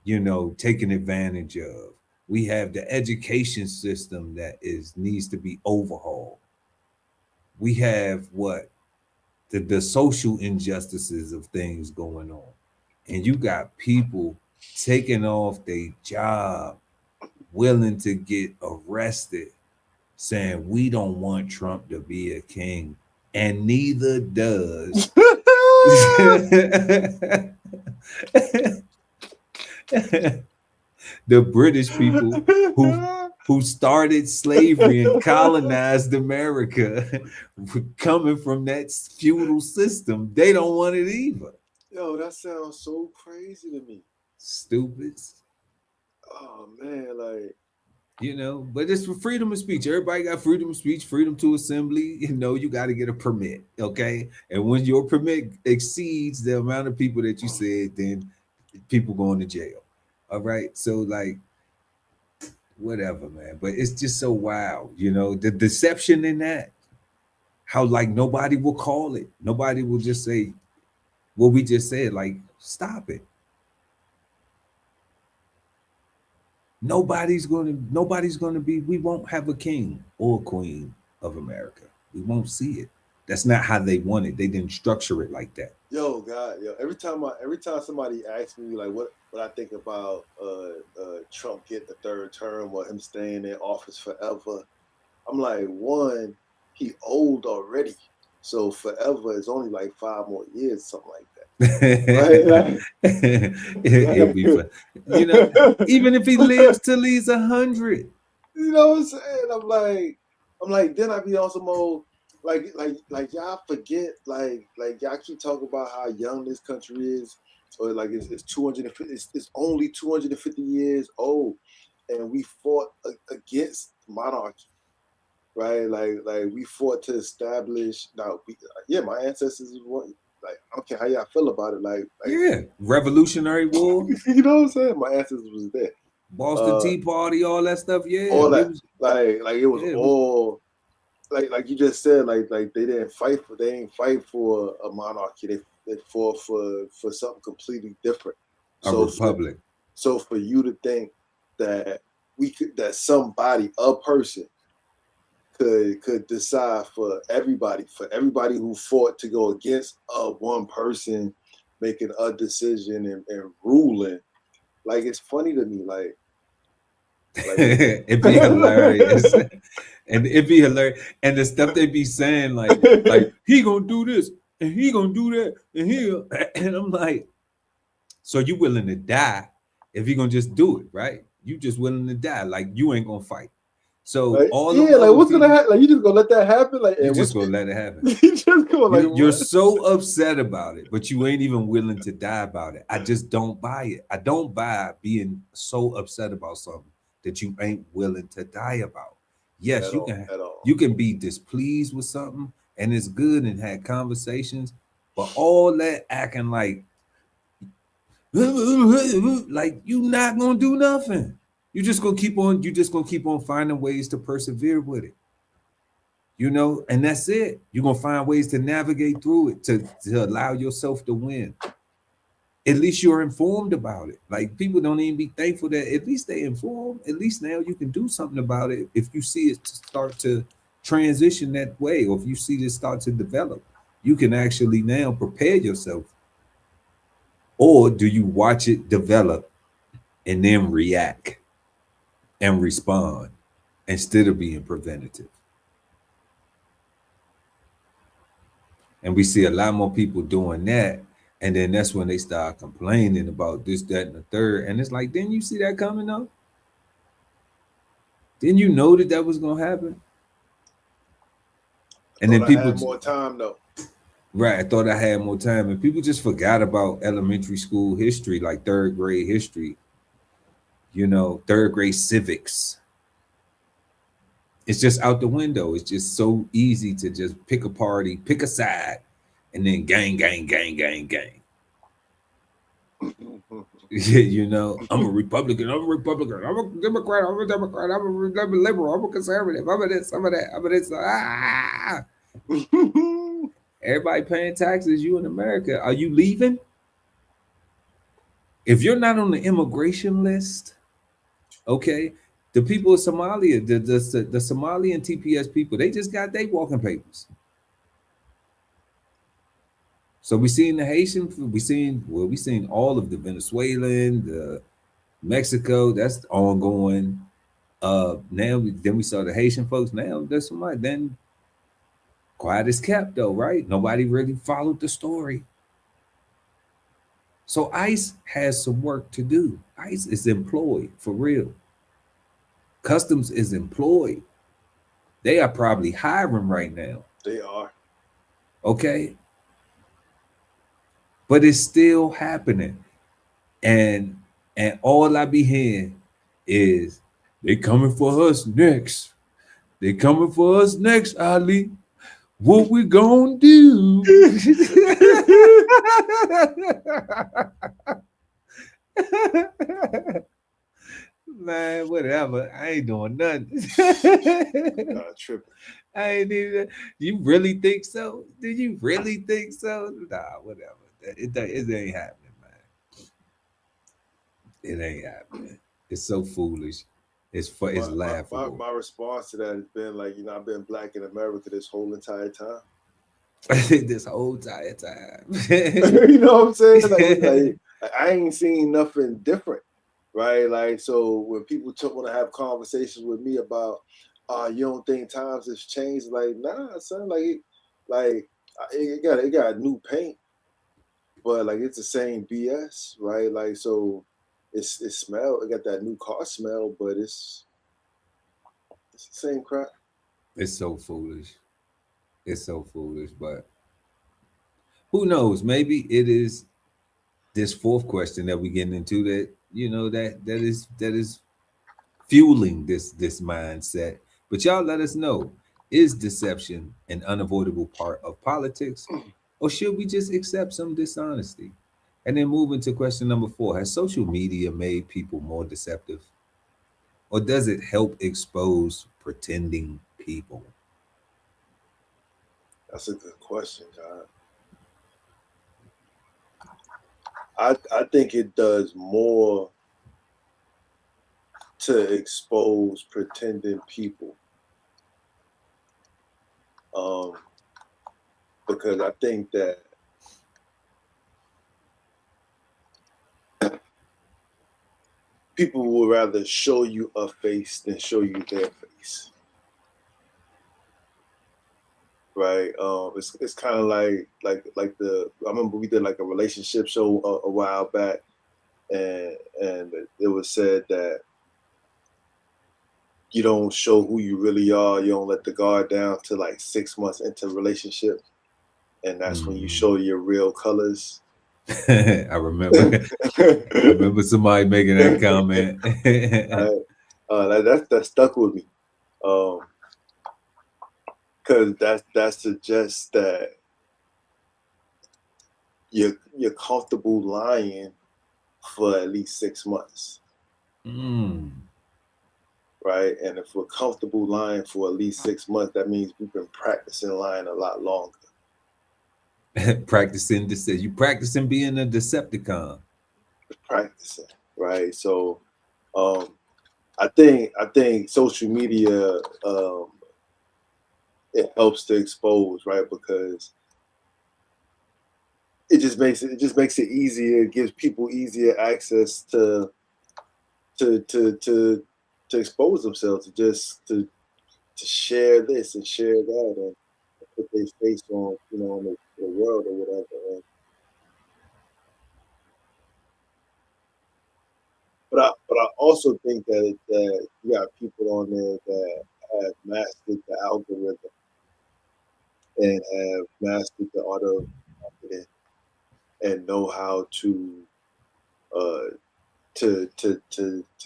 taken advantage of. We have the education system that needs to be overhauled. We have the social injustices of things going on. And you got people taking off their job, willing to get arrested, saying we don't want Trump to be a king, and neither does the British people who started slavery and colonized America, coming from that feudal system, they don't want it either. Yo, that sounds so crazy to me. Stupids. Oh man, like, you know, but it's for freedom of speech. Everybody got freedom of speech, freedom to assembly. You know, you got to get a permit, okay? And when your permit exceeds the amount of people that you said, then people going to jail. All right, so like, whatever, man. But it's just so wild, you know, the deception in that. How like nobody will call it. Nobody will just say what we just said. Like, stop it. Nobody's going to be, we won't have a king or queen of America. We won't see it. That's not how they want it. They didn't structure it like that. Yo, God, yo, every time somebody asks me like what I think about Trump getting the third term or him staying in office forever, I'm like, one, he old already. So forever is only like 5 more years, something like that. It'd be fun. You know, even if he lives till he's 100. You know what I'm saying? I'm like, then I be on some old like y'all forget, like y'all keep talking about how young this country is, or like it's 250, it's only 250 years old, and we fought against monarchy. Right, like we fought to establish. Now, my ancestors were like, I don't care how y'all feel about it. Like yeah, Revolutionary War. You know what I'm saying? My ancestors was there. Boston Tea Party, all that stuff. Yeah, all that. It was all like you just said. Like they didn't fight for a monarchy. They fought for something completely different. A republic. So for you to think that a person could decide for everybody who fought to go against one person making a decision and ruling, like, it's funny to me, like it'd be hilarious. And it'd be hilarious. And the stuff they be saying, like he gonna do this and he gonna do that and I'm like, so you willing to die if he gonna just do it, right? You just willing to die, like you ain't gonna fight. So what's gonna happen? Like, you just gonna let that happen? Like, you just gonna let it happen. You just gonna you're so upset about it, but you ain't even willing to die about it. I just don't buy it. I don't buy being so upset about something that you ain't willing to die about. Yes, you can be displeased with something, and it's good and had conversations, but all that acting like you not gonna do nothing. You just gonna keep on finding ways to persevere with it. You know, and that's it. You're gonna find ways to navigate through it to allow yourself to win. At least you're informed about it. Like, people don't even be thankful that at least they informed. At least now you can do something about it if you see it start to transition that way, or if you see this start to develop. You can actually now prepare yourself. Or do you watch it develop and then react and respond instead of being preventative? And we see a lot more people doing that. And then that's when they start complaining about this, that, and the third. And it's like, didn't you see that coming up? Didn't you know that was going to happen? And then people had more time, though. Right. I thought I had more time. And people just forgot about elementary school history, like third grade history, you know, third grade civics. It's just out the window. It's just so easy to just pick a party, pick a side, and then gang. You know, I'm a Republican, I'm a Democrat, I'm a Democrat, I'm a liberal, I'm a conservative, I'm a this, I'm a that, I'm a this. Everybody paying taxes, you in America. Are you leaving? If you're not on the immigration list, okay, the people of Somalia, the Somali and TPS people, they just got their walking papers. So we seen the Haitian, we seen all of the Venezuelan, the Mexico, that's ongoing. Then we saw the Haitian folks. Now that's somebody. Then quiet is kept, though, right? Nobody really followed the story. So ICE has some work to do. ICE is employed for real. Customs is employed. They are probably hiring right now. They are. Okay. But it's still happening. And all I be hearing is they coming for us next. They coming for us next, Ali. What we gonna do? Man, whatever. I ain't doing nothing. Tripping. I ain't even. You really think so? Do you really think so? Nah, whatever. It ain't happening, man. It ain't happening. It's so foolish. It's laughable. My response to that has been like, I've been black in America this whole entire time. This whole entire time. You know what I'm saying? Like I ain't seen nothing different, right? Like, so when people want to have conversations with me about, you don't think times has changed? Like, nah, son. Like it got new paint, but like it's the same BS, right? Like, so it got that new car smell, but it's the same crap. It's so foolish. It's so foolish, but who knows? Maybe it is this fourth question that we're getting into that that is fueling this mindset. But y'all let us know: is deception an unavoidable part of politics, or should we just accept some dishonesty? And then move into question number 4: has social media made people more deceptive, or does it help expose pretending people? That's a good question, John. I think it does more to expose pretending people. Because I think that people will rather show you a face than show you their face. Right. It's kind of like I remember we did like a relationship show a while back, and it was said that you don't show who you really are. You don't let the guard down till like 6 months into a relationship, and that's when you show your real colors. I remember somebody making that comment. That stuck with me. Because that suggests that you're comfortable lying for at least 6 months. Right? And if we're comfortable lying for at least 6 months, that means we've been practicing lying a lot longer. Practicing you practicing being a Decepticon. Practicing, right? So I think social media it helps to expose, right? Because it just makes it easier, it gives people easier access to expose themselves, to share this and share that and put their face on, in the world or whatever. But I also think that you got people on there that have mastered the algorithm and have mastered the art of marketing and know how to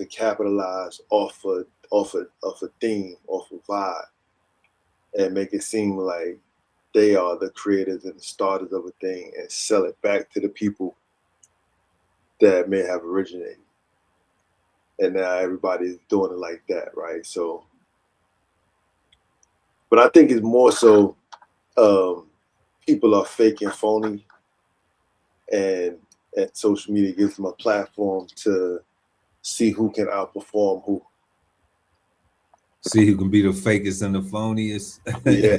capitalize off a theme, off a vibe, and make it seem like they are the creators and the starters of a thing, and sell it back to the people that may have originated. And now everybody's doing it like that, right? So, but I think it's more so people are fake and phony, and social media gives them a platform to see who can outperform who. See who can be the fakest and the phoniest. Yeah.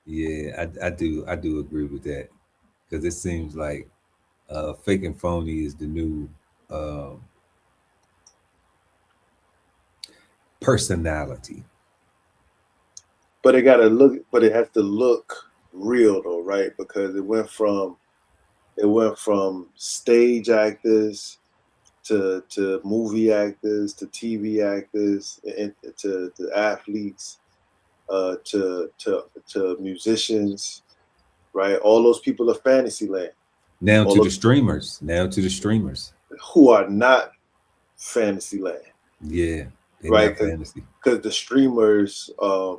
Yeah, I do agree with that, because it seems like fake and phony is the new personality. But it has to look real though, right? Because it went from stage actors to movie actors, to TV actors, and to athletes, to musicians, right? All those people are fantasy land. Now All to the those streamers. Now to the streamers. who are not fantasy land, Yeah, they're right? not fantasy. Because the streamers are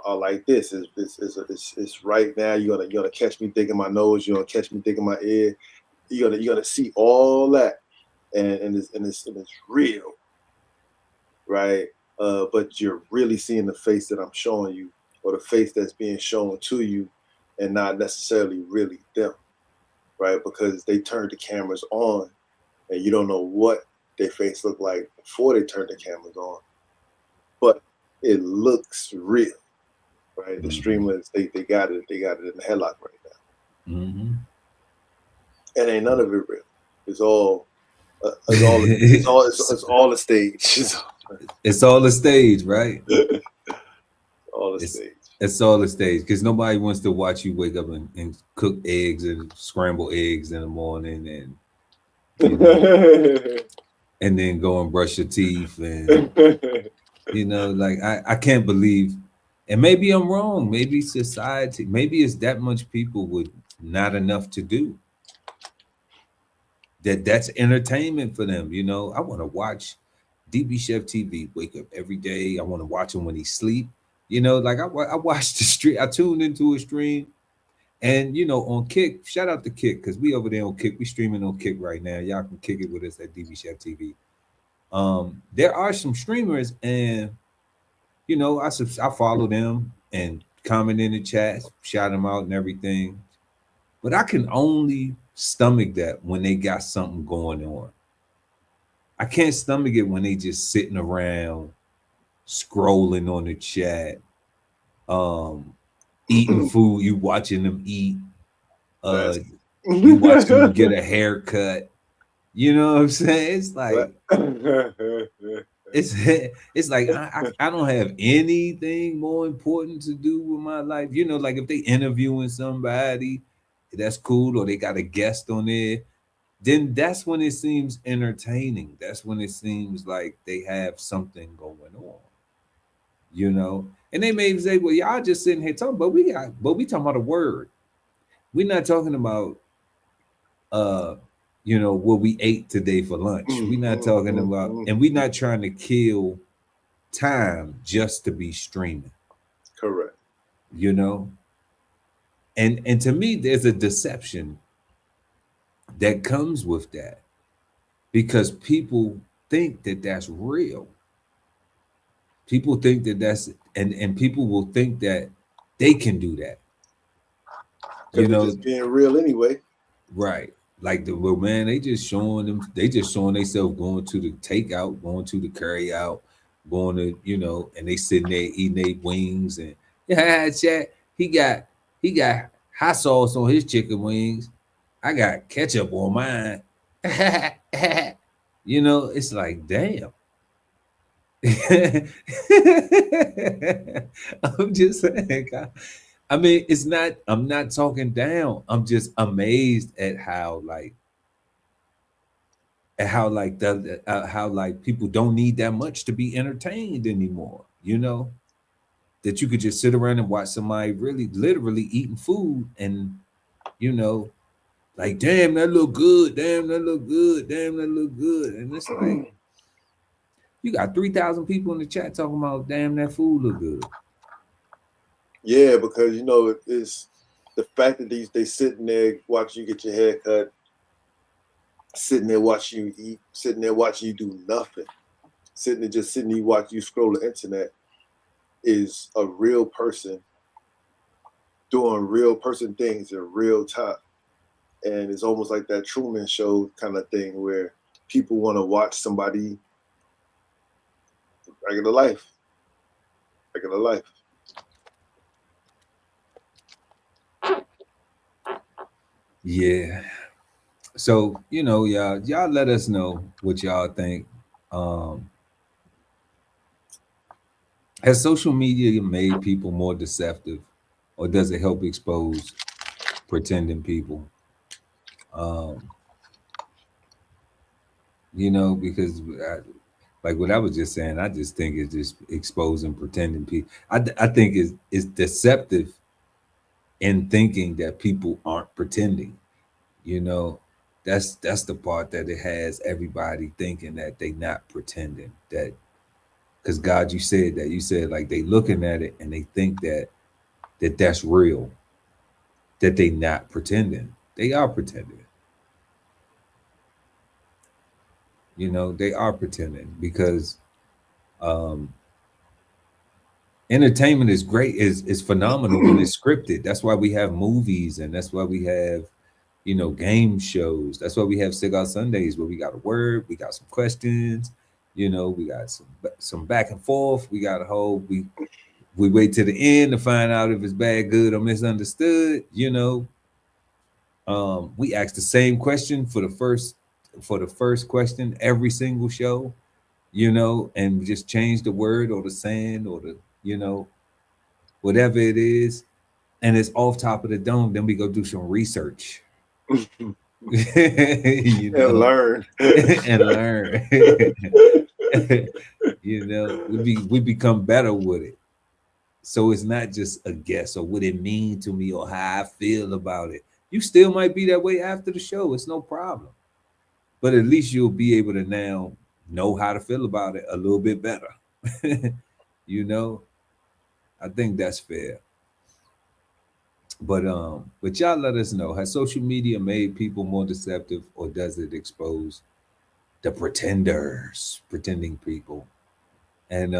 like this. It's right now. You're gonna catch me digging my nose. You're gonna catch me digging my ear. You're gonna see all that, and it's real, right? But you're really seeing the face that I'm showing you, or the face that's being shown to you, and not necessarily really them, right? Because they turned the cameras on, and you don't know what their face looked like before they turned the cameras on, but it looks real, right? The streamers, they got it in the headlock right now, and ain't none of it real. It's all it's all a stage. It's all a stage, right? All a stage. It's all a stage, because nobody wants to watch you wake up and cook eggs and scramble eggs in the morning, and you know, and then go and brush your teeth, and you know, like I can't believe, and maybe I'm wrong. Maybe society, maybe it's that much people with not enough to do. That's entertainment for them. You know, I want to watch DBCHEFTV, wake up every day. I want to watch him when he sleep. You know, like I watch the stream. I tuned into a stream, and you know, on Kick, shout out to Kick, because we over there on Kick. We streaming on Kick right now. Y'all can kick it with us at DBCHEFTV. There are some streamers, and you know, I follow them and comment in the chat, shout them out and everything. But I can only stomach that when they got something going on. I can't stomach it when they just sitting around scrolling on the chat, eating food, you watching them eat, you watching them get a haircut. You know what I'm saying? It's like it's like I don't have anything more important to do with my life. You know, like if they interviewing somebody, that's cool, or they got a guest on there, then that's when it seems entertaining. That's when it seems like they have something going on. You know, and they may say, "Well, y'all just sitting here talking," but we talking about a word. We're not talking about you know, what we ate today for lunch. We're not talking about, and we're not trying to kill time just to be streaming. Correct. You know, and to me, there's a deception that comes with that, because people think that that's real. People think that that's, and people will think that they can do that. You know, just being real anyway. Right. Like man, they just showing themselves going to the takeout, going to the carry out, going to, you know, and they sitting there eating their wings, and yeah, chat. He got hot sauce on his chicken wings. I got ketchup on mine. You know, it's like, damn. I'm just saying, I mean, it's not, I'm not talking down. I'm just amazed at how like people don't need that much to be entertained anymore. You know, that you could just sit around and watch somebody really literally eating food, and you know, like, damn, that look good, damn, that look good, damn, that look good. And it's like, you got 3,000 people in the chat talking about, damn, that food look good. Yeah, because you know, it's the fact that they sitting there watching you get your hair cut, sitting there watching you eat, sitting there watching you do nothing, sitting there watching you scroll the internet, is a real person doing real person things in real time. And it's almost like that Truman Show kind of thing, where people want to watch somebody regular life. Yeah. So, you know, y'all let us know what y'all think. Has social media made people more deceptive, or does it help expose pretending people? You know, because like what I was just saying, I just think it's just exposing pretending people. I think it's deceptive in thinking that people aren't pretending. You know, that's the part that it has everybody thinking that they not pretending. That because God, you said like they looking at it and they think that's real, that they not pretending. They are pretending. You know, they are pretending because um entertainment is great, is phenomenal when it's scripted. That's why we have movies, and that's why we have, you know, game shows. That's why we have Cigar Sundays where we got a word, we got some questions, you know, we got some back and forth. We got a whole we wait to the end to find out if it's bad, good, or misunderstood. You know, we ask the same question for the first question every single show, you know, and just change the word or the saying or the, you know, whatever it is, and it's off top of the dome. Then we go do some research, you And know, learn. and learn. You know, we become better with it. So it's not just a guess or what it mean to me or how I feel about it. You still might be that way after the show. It's no problem. But at least you'll be able to now know how to feel about it a little bit better. You know, I think that's fair. But y'all let us know. Has social media made people more deceptive, or does it expose the pretenders, pretending people? And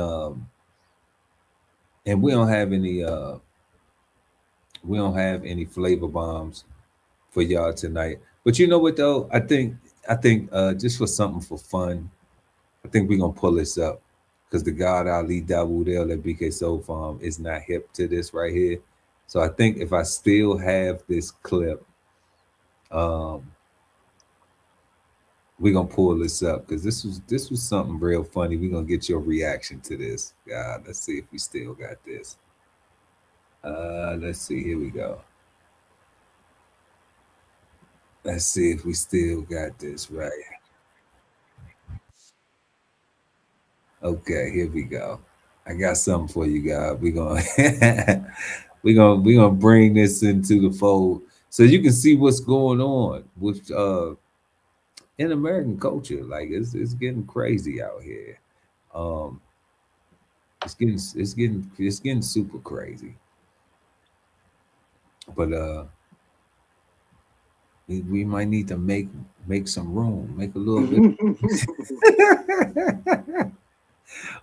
and we don't have any flavor bombs for y'all tonight. But you know what though? I think just for something for fun, I think we're gonna pull this up because the God Ali Dawudel at BK Soul Farm is not hip to this right here. So I think if I still have this clip, um, we're gonna pull this up because this was something real funny. We're gonna get your reaction to this. God, let's see if we still got this. Let's see, here we go. Let's see if we still got this right. Okay, here we go. I got something for you guys. We're gonna we're gonna bring this into the fold so you can see what's going on with in American culture. Like it's getting crazy out here. Um it's getting super crazy. But we might need to make some room, make a little bit.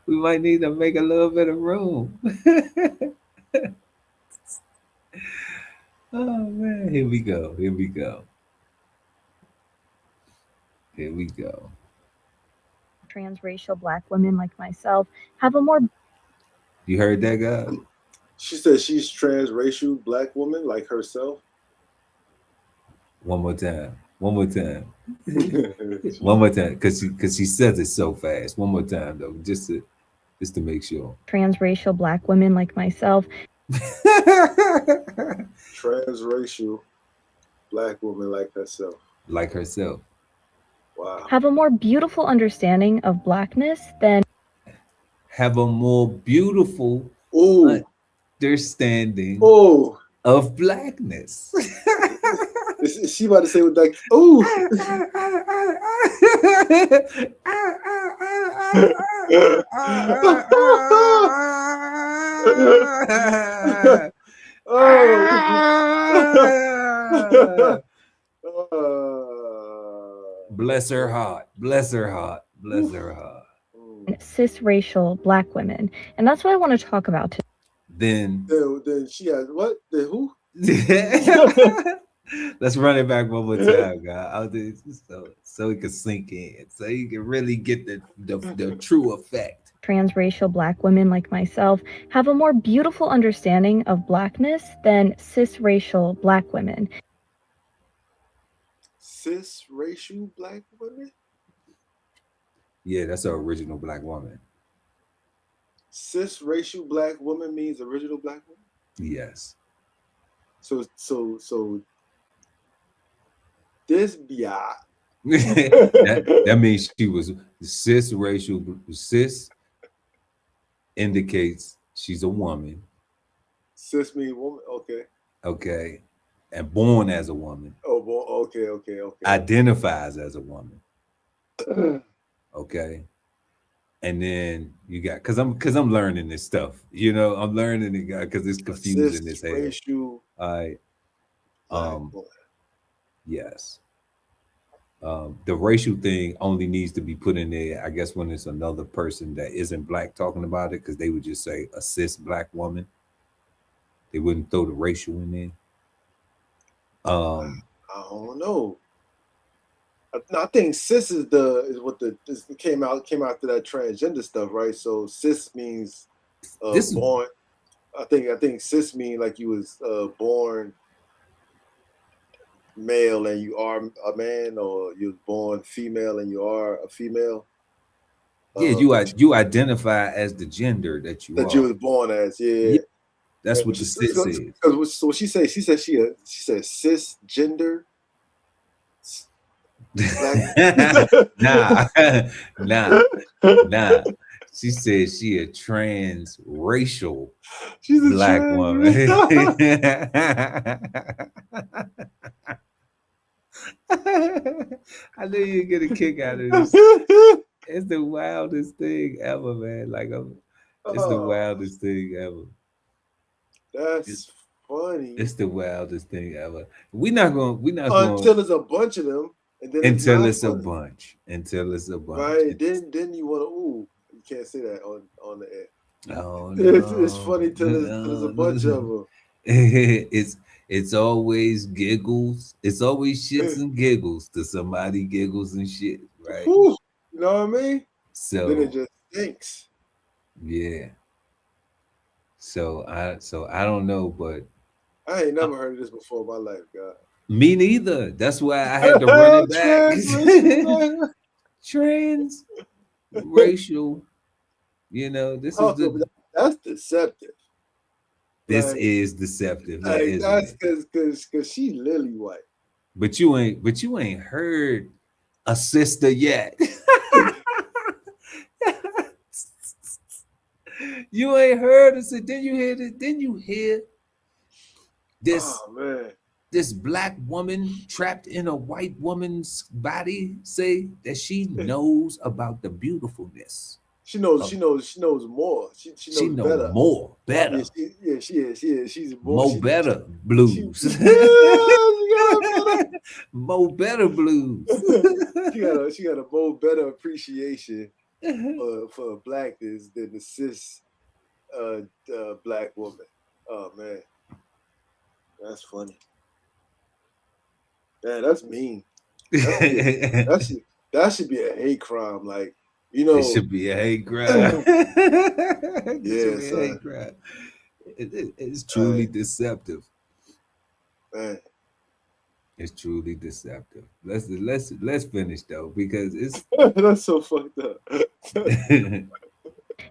We might need to make a little bit of room. Oh man, here we go. Here we go. Here we go. Transracial Black women like myself have a more. You heard that, guy? She said she's transracial Black woman like herself. One more time. One more time. One more time, because she says it so fast. One more time though, just to make sure. Transracial Black women like myself. Transracial Black woman like herself. Like herself. Wow. Have a more beautiful understanding of Blackness than. Have a more beautiful understanding of Blackness. Is she about to say what like, ooh. Bless her heart. Bless her heart. Bless her heart. Cisracial Black women. And that's what I want to talk about today. Then she has what? Then who? Let's run it back one more time, guys. I'll do so it can sink in, so you can really get the true effect. Transracial Black women like myself have a more beautiful understanding of Blackness than cisracial Black women. Cisracial Black women? Yeah, that's an original Black woman. Cisracial Black woman means original Black woman? Yes. So this biatch that means she was cisracial. Cis indicates she's a woman. Cis mean woman. Okay. Okay. And born as a woman. Oh, boy. Okay. Identifies as a woman. Okay. And then you got because I'm learning this stuff. You know, I'm learning it because it's confusing as hell. Racial. All right. Yes. The racial thing only needs to be put in there, I guess, when it's another person that isn't black talking about it, because they would just say a cis black woman. They wouldn't throw the racial in there. I don't know. I think cis is what came after that transgender stuff, right? So cis means born. I think cis mean like you was born male and you are a man, or you was born female and you are a female. Yeah, you identify as the gender that you was born as. Yeah. That's what the cis is. So what she said, she said cisgender. Nah. She said she a transracial black woman. I knew you'd get a kick out of this. It's the wildest thing ever, man. Like it's the wildest thing ever. That's funny. It's the wildest thing ever. We're not going until there's a bunch of them. And then until it's a bunch. Right. Then you want to, you can't say that on the air. Oh, no. It's funny till there's a bunch of them. It's always giggles. It's always shits and giggles to somebody giggles and shit, right? Ooh, you know what I mean? So then it just stinks. Yeah. So I don't know, but I ain't never heard of this before in my life, God. Me neither. That's why I had to run it back. Transracial. You know, this is that's deceptive. This is deceptive. That's because she lily white. But you ain't heard a sister yet. You ain't heard us. Didn't you hear this? Didn't you hear this? Oh man. This black woman trapped in a white woman's body say that she knows about the beautifulness. She knows more. She knows better. Yeah, she is. She's more better blues. More better blues. she got a more better appreciation for blackness than the cis black woman. Oh man, that's funny. Yeah, that's mean. That should be a hate crime. Like, you know, it should be a hate crime. Hate crime. It's truly deceptive. Man. It's truly deceptive. Let's finish though, because it's that's so fucked up.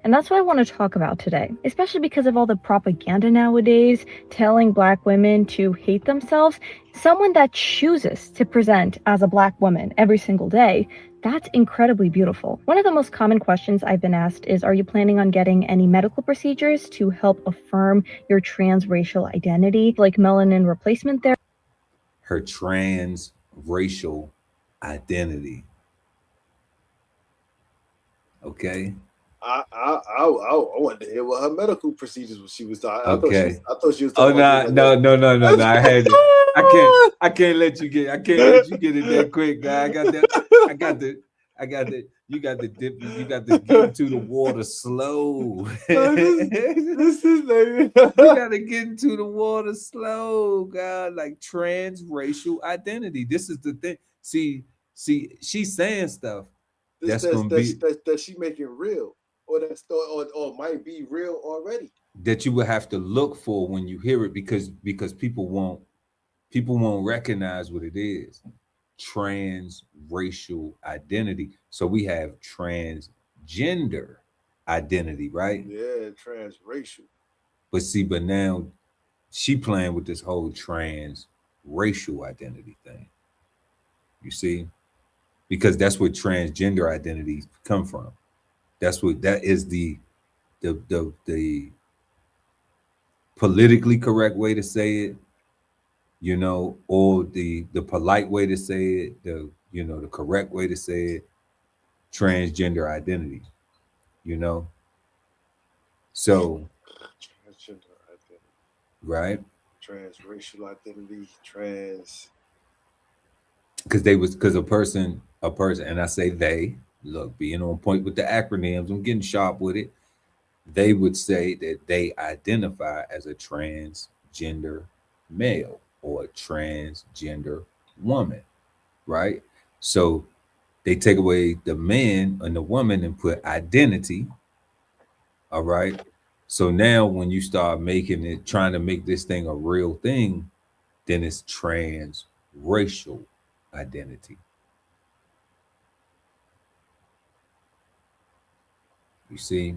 And that's what I want to talk about today, especially because of all the propaganda nowadays telling Black women to hate themselves. Someone that chooses to present as a Black woman every single day, that's incredibly beautiful. One of the most common questions I've been asked is, are you planning on getting any medical procedures to help affirm your transracial identity, like melanin replacement therapy? Her transracial identity. Okay. I wanted to hear what her medical procedures she was talking. I thought she was talking. Oh no! I had it. I can't let you get it that quick, guy. I got that. You got to dip. You got to get into the water slow. This is you got to get into the water slow, God. Like transracial identity. This is the thing. See, she's saying stuff that she making real. Or might be real already. That you will have to look for when you hear it, because people won't recognize what it is. Transracial identity. So we have transgender identity, right? Yeah, transracial. But now she playing with this whole transracial identity thing. You see? because that's where transgender identities come from. That is the politically correct way to say it, you know, or the polite way to say it, the correct way to say it, transgender identity, you know. So Transgender identity, right, transracial identity, because a person, and I say they, look, being on point with the acronyms, I'm getting sharp with it. They would say that they identify as a transgender male or a transgender woman, right? So they take away the man and the woman and put identity. All right. So now when you start making it, trying to make this thing a real thing, then it's transracial identity. You see?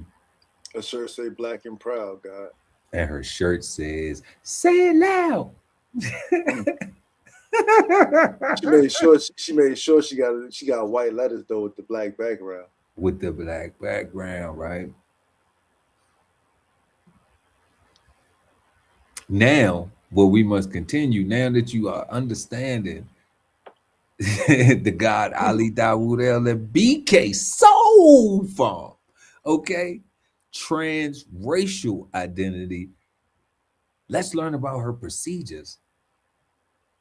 a shirt say black and proud, God. And her shirt says, say it loud. She made sure she got white letters though with the black background. With the black background, right? Now, what we must continue, now that you are understanding the God Ali Dawood El BK Soul Farm, okay? Transracial identity. Let's learn about her procedures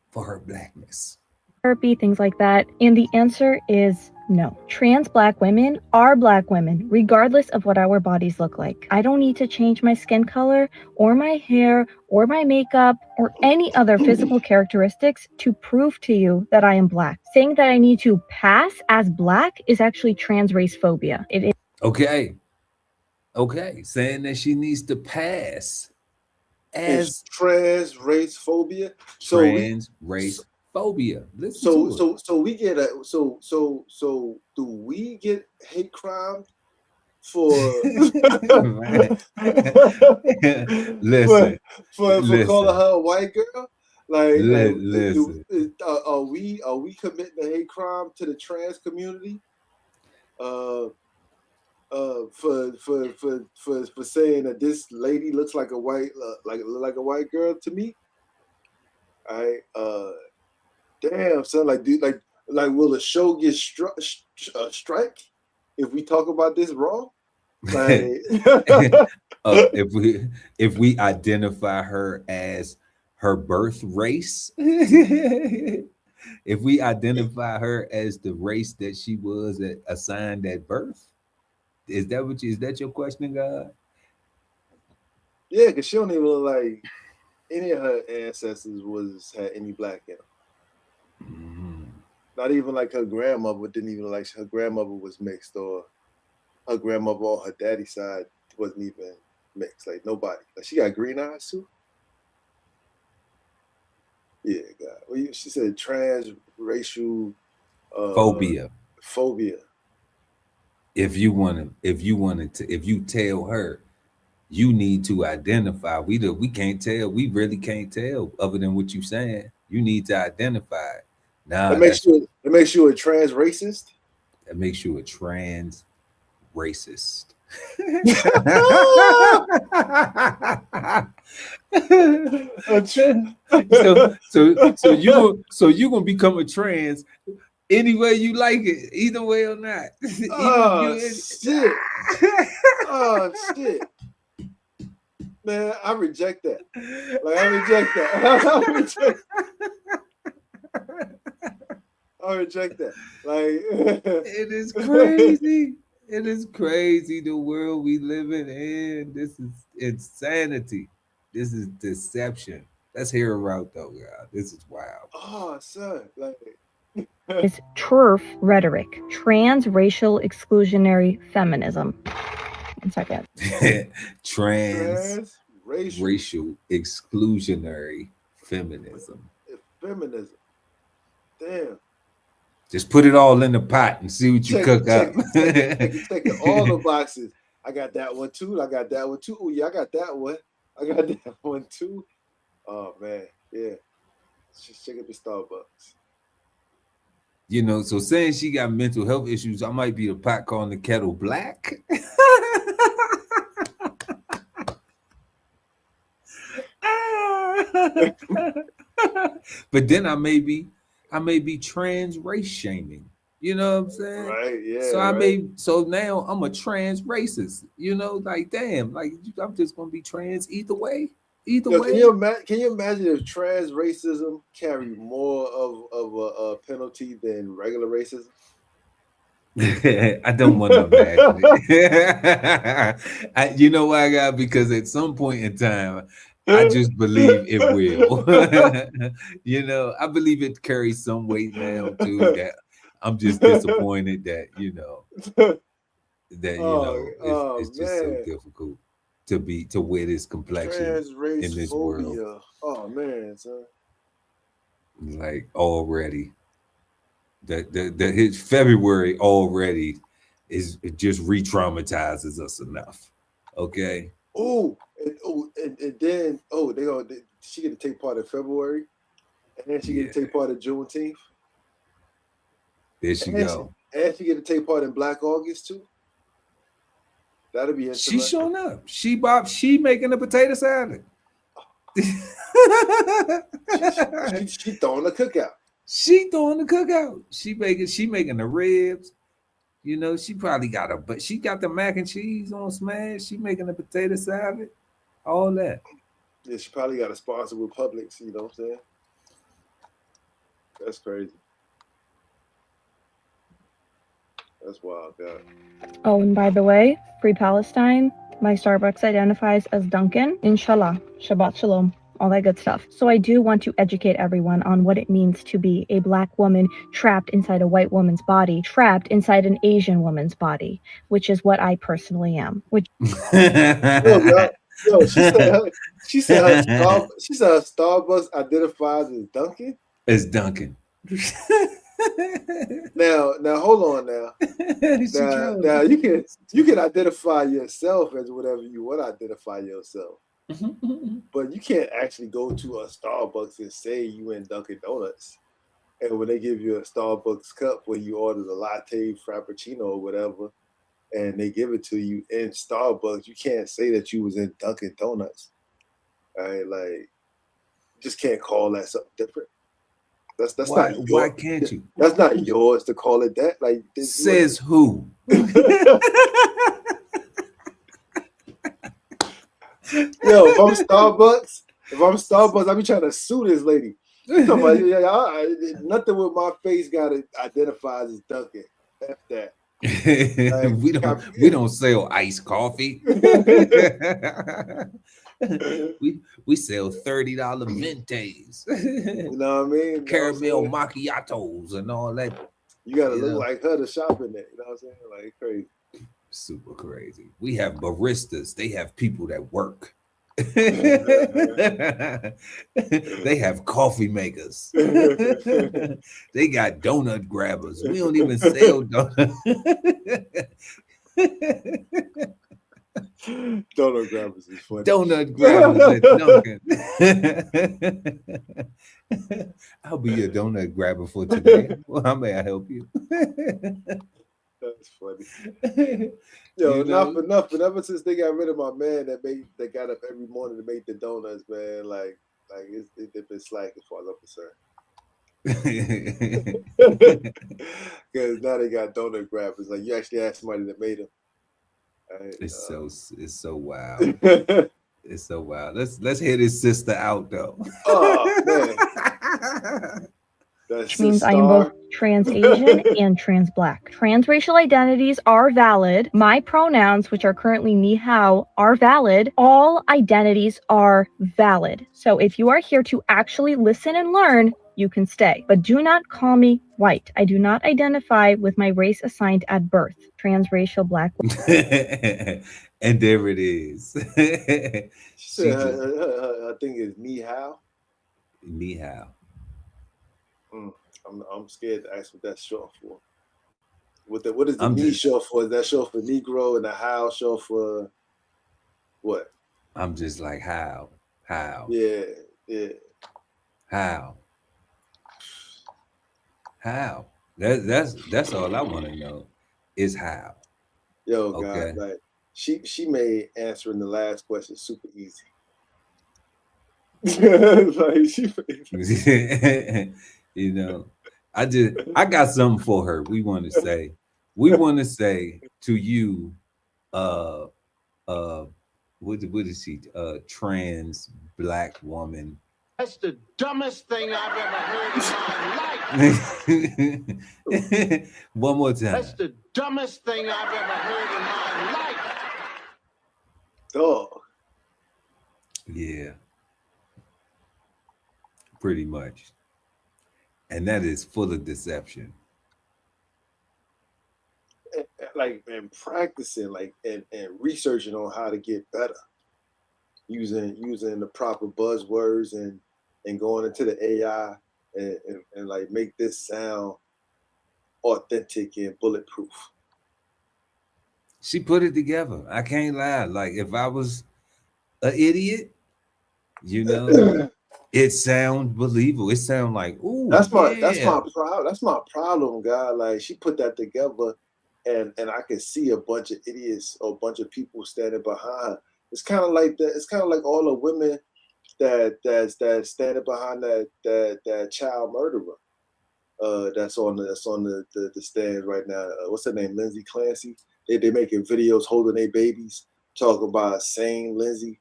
for her blackness. Therapy, things like that. And the answer is no. Trans black women are black women, regardless of what our bodies look like. I don't need to change my skin color or my hair or my makeup or any other physical characteristics to prove to you that I am black. Saying that I need to pass as black is actually trans race phobia. It is Okay. Saying that she needs to pass as trans race phobia. Trans race phobia. Listen to it. So we get so do we get hate crime for listen for calling her a white girl? Listen. Are we committing a hate crime to the trans community? For saying that this lady looks like a white like a white girl to me. Damn, son, like will the show get strike if we talk about this wrong? Like, if we identify her as her birth race, if we identify her as the race that she was assigned at birth, is that your question, God? Yeah, because she don't even look like any of her ancestors had any black in them. Mm-hmm. Not even like her grandmother didn't even like her grandmother was mixed, or her grandmother on her daddy's side wasn't even mixed. Like nobody. Like she got green eyes too. Yeah, God. Well, she said transracial phobia. If you tell her, you need to identify. We can't tell. We really can't tell other than what you're saying. You need to identify. That makes you a trans racist. That makes you a trans racist. so you gonna become a trans any way you like it, either way or not. Shit. Oh shit. Man, I reject that. Like I reject that. I reject that. Like it is crazy. It is crazy the world we living in. This is insanity. This is deception. Let's hear her out though, God. This is wild. Oh, son, like is TERF rhetoric, transracial exclusionary feminism. 1 second. Transracial exclusionary feminism. Feminism. Damn. Just put it all in the pot and see what you cook up. Take all the boxes. I got that one too. I got that one too. Oh yeah, I got that one. I got that one too. Oh man, yeah. Just check out the Starbucks. You know, so saying she got mental health issues, I might be the pot calling the kettle black. But then I may be trans race shaming. You know what I'm saying? Right, yeah. So so now I'm a trans racist. You know, like damn, like I'm just gonna be trans either way. Either way. Can you imagine if trans racism carried more of a penalty than regular racism? I don't want to imagine it. You know why I got? Because at some point in time, I just believe it will. You know, I believe it carries some weight now too. That I'm just disappointed that it's just so difficult to wear this complexion Trans-race in this phobia. world. Oh man, son. Like already. His February already is it just re-traumatizes us enough. Okay. And then she get to take part in February, and then she get to take part in Juneteenth. There she go. And she get to take part in Black August too. That'll be interesting. She showing up. She making a potato salad. she throwing the cookout. She throwing the cookout. She making the ribs. You know, she probably but she got the mac and cheese on smash. She making the potato salad. All that. Yeah, she probably got a sponsor with Publix, you know what I'm saying? That's crazy. That's wild, God. Oh, and by the way, Free Palestine, my Starbucks identifies as Dunkin'. Inshallah. Shabbat Shalom. All that good stuff. So I do want to educate everyone on what it means to be a Black woman trapped inside a white woman's body, trapped inside an Asian woman's body, which is what I personally am. Which she said her Starbucks identifies as Dunkin'. As Dunkin'. Now hold on now. Now you can identify yourself as whatever you want to identify yourself. But you can't actually go to a Starbucks and say you in Dunkin' Donuts. And when they give you a Starbucks cup when you order the latte, frappuccino, or whatever, and they give it to you in Starbucks, you can't say that you was in Dunkin' Donuts. Right? Like, you just can't call that something different. That's why, not yours. Why can't you? That's not yours to call it that. Like, says who? Yo, if I'm Starbucks, I be trying to sue this lady. Somebody, nothing with my face got it identified as Dunkin'. F that. Like, we don't sell iced coffee. we sell $30 mentés. You know what I mean? Caramel macchiatos and all that. You gotta look like her to shop in there. You know what I'm saying? Like, crazy. Super crazy. We have baristas. They have people that work. They have coffee makers. They got donut grabbers. We don't even sell donuts. Donut grabbers is funny. Donut grabbers at Dunkin'. I'll be your donut grabber for today. Well, how may I help you? That's funny. Yo, enough. But ever since they got rid of my man that got up every morning to make the donuts, man, like they've been slack as far as I'm concerned. Because now they got donut grabbers. Like, you actually ask somebody that made them. Right? It's so wild. It's so wild. Let's hear this sister out though. Oh man. Which means I am both trans Asian and trans Black. Transracial identities are valid. My pronouns, which are currently ni hao, are valid. All identities are valid. So if you are here to actually listen and learn, you can stay. But do not call me white. I do not identify with my race assigned at birth. Transracial Black. And there it is. She said her thing is ni hao. Ni hao. I'm scared to ask what that's short for. What is the ni short for? Is that short for Negro and the how short for what? I'm just like how? Yeah. How? That's all I want to know is how. Yo, God, Okay. like she made answering the last question super easy. Like You know, I got something for her. We want to say to you, uh what is she? Trans black woman. That's the dumbest thing I've ever heard in my life. One more time. That's the dumbest thing I've ever heard in my life. dog. Yeah, pretty much. And that is full of deception. Like and practicing, like and researching on how to get better, using the proper buzzwords and going into the AI and like make this sound authentic and bulletproof. She put it together. I can't lie. Like if I was an idiot, you know, it sounds believable. It sounds like, ooh, That's my yeah. that's my problem, guy. Like she put that together, and I can see a bunch of idiots or a bunch of people standing behind her. It's kind of like that. It's kind of like all the women that's standing behind that child murderer. That's on the stand right now. What's her name? Lindsay Clancy. They making videos holding their babies, talking about saying Lindsay.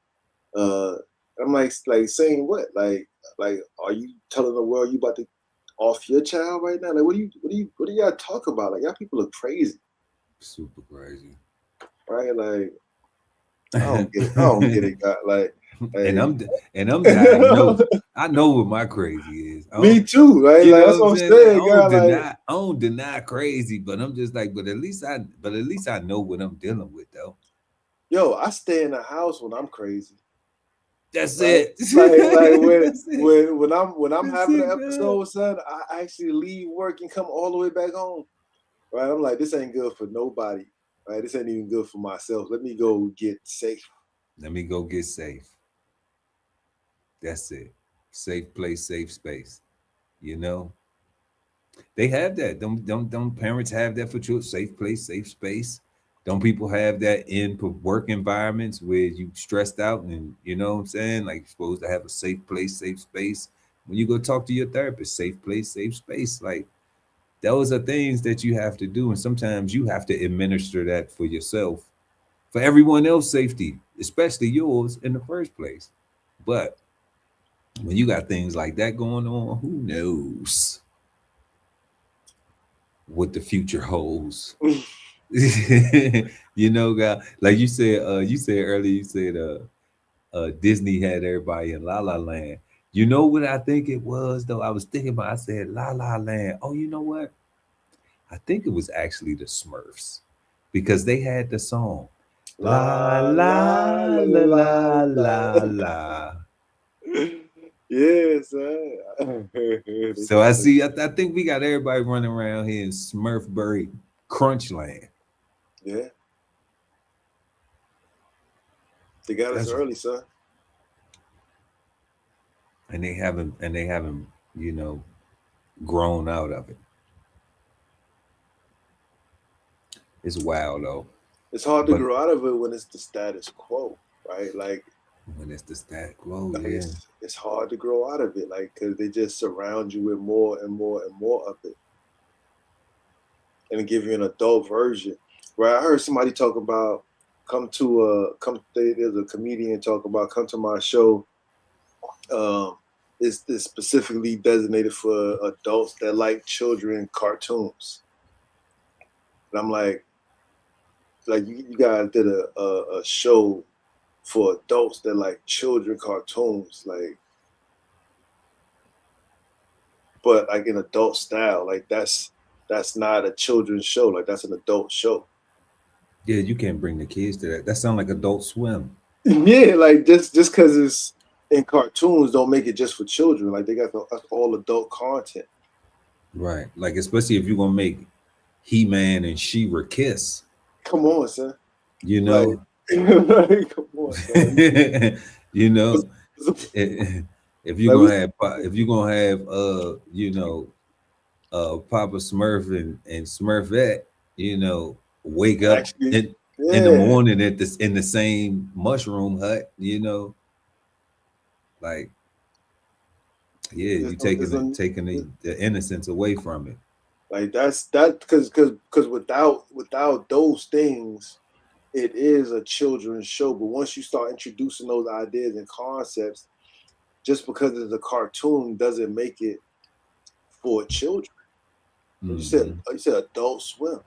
I'm like saying what? Like, are you telling the world you about to off your child right now? Like, what do y'all talk about? Like, y'all people are crazy, Super crazy. right? Like, I don't get it. I don't get it, God. Like, and I'm diagnosed. I know what my crazy is. Me too, right? You Like, know that's what what I'm I'm saying? saying, God. Like, I don't deny crazy, but I'm just like, but at least I know what I'm dealing with though. yo, I stay in the house when I'm crazy. That's Right? it. Like That's it. when I'm That's having it, an God. episode, son, I actually leave work and come all the way back home. Right? I'm like, this ain't good for nobody. Right? This ain't even good for myself. Let me go get safe. Let me go get safe. That's it. Safe place, safe space. You know, they have that. Don't parents have that for children? Safe place, safe space. Don't people have that in work environments where you stressed out and you know what I'm saying? Like you're supposed to have a safe place, safe space. When you go talk to your therapist, safe place, safe space. Like those are things that you have to do. And sometimes you have to administer that for yourself, for everyone else's safety, especially yours in the first place. But when you got things like that going on, who knows what the future holds? You know, God, like you said earlier, you said Disney had everybody in La La Land. You know what I think it was though? I was thinking about, I said La La Land. Oh, you know what? I think it was actually the Smurfs because they had the song La La La la La la La la. La La. Yeah, son. So I think we got everybody running around here in Smurfberry Crunchland. Yeah. They got us That's early, son. and they haven't, you know, grown out of it. It's wild though. It's hard to But grow out of it when it's the status quo, right? Like when it's the static quo, like yeah. it's hard to grow out of it, like because they just surround you with more and more and more of it, and give you an adult version. Right? I heard somebody talk about there's a comedian talk about come to my show. It's specifically designated for adults that like children cartoons. And I'm like you guys did a show for adults that like children cartoons, like, but like in adult style, like that's not a children's show, like that's an adult show. Yeah, you can't bring the kids to that. That sounds like Adult Swim. Yeah, like just because it's in cartoons don't make it just for children. Like they got that's all adult content. Right. Like especially if you're gonna make He-Man and She-Ra kiss. Come on, son. You know, like come on, son. you know, if you're Like gonna have you know, Papa Smurf and Smurfette, you know, wake up Actually, in the yeah. morning at this in the same mushroom hut, you know, like yeah, you taking the innocence away from it. Like that's that because without those things, it is a children's show. But once you start introducing those ideas and concepts, just because it's a cartoon doesn't make it for children. You said Adult Swim,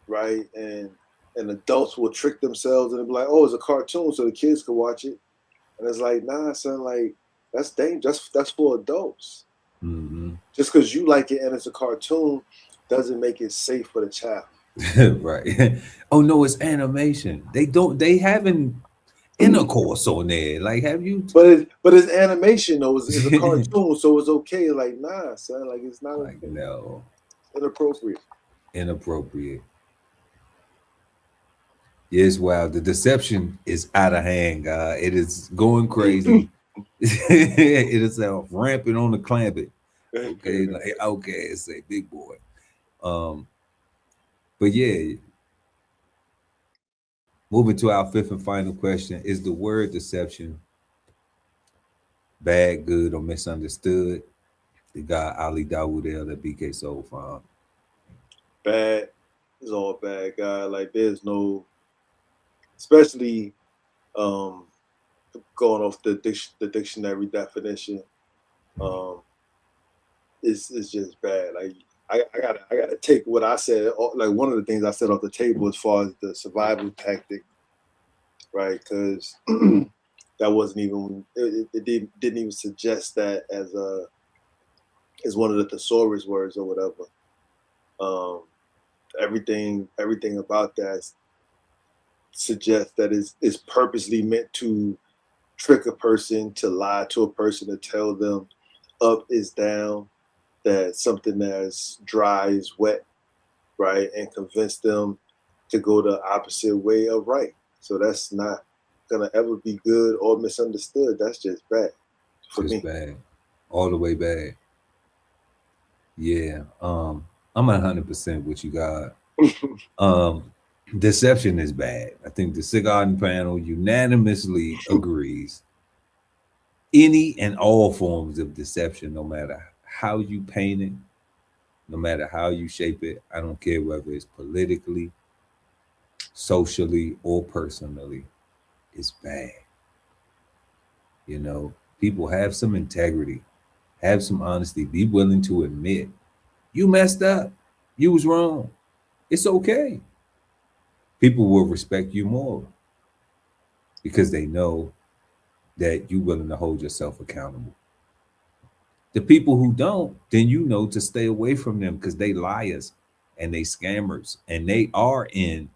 right? And adults will trick themselves and be like, "Oh, it's a cartoon, so the kids can watch it." And it's like, nah, son, like that's dangerous. That's for adults. Just because you like it and it's a cartoon doesn't make it safe for the child. Right. Oh no, it's animation. They haven't intercourse on there. Like, have you? But it's animation though. It's a cartoon, so it's okay. Like, nah, son. Like, it's not like okay. no, Inappropriate. Inappropriate. Yes, wow. The deception is out of hand, God. It is going crazy. It is rampant on the clampet. Okay, like okay, it's a big boy. But yeah. Moving to our fifth and final question: is the word deception bad, good, or misunderstood? The guy Ali Dawood, the BK Soul Farm. Bad is all bad, guy. Like there's no, especially going off the dictionary definition. It's just bad. Like I gotta take what I said. Like one of the things I said off the table as far as the survival tactic, right? Because that wasn't even it didn't even suggest that as one of the thesaurus words or whatever. Everything about that suggests that is purposely meant to trick a person, to lie to a person, to tell them up is down, that something that's dry is wet, right? And convince them to go the opposite way of right. So that's not gonna ever be good or misunderstood. That's just bad for me. Bad. All the way bad. Yeah. I'm 100% with you, God. Deception is bad. I think the Cigarden Panel unanimously agrees. Any and all forms of deception, no matter how you paint it, no matter how you shape it, I don't care whether it's politically, socially, or personally, it's bad. You know, people have some integrity, have some honesty, be willing to admit you messed up, you was wrong. It's okay. People will respect you more because they know that you're willing to hold yourself accountable. The people who don't, then you know to stay away from them because they liars and they scammers and they are in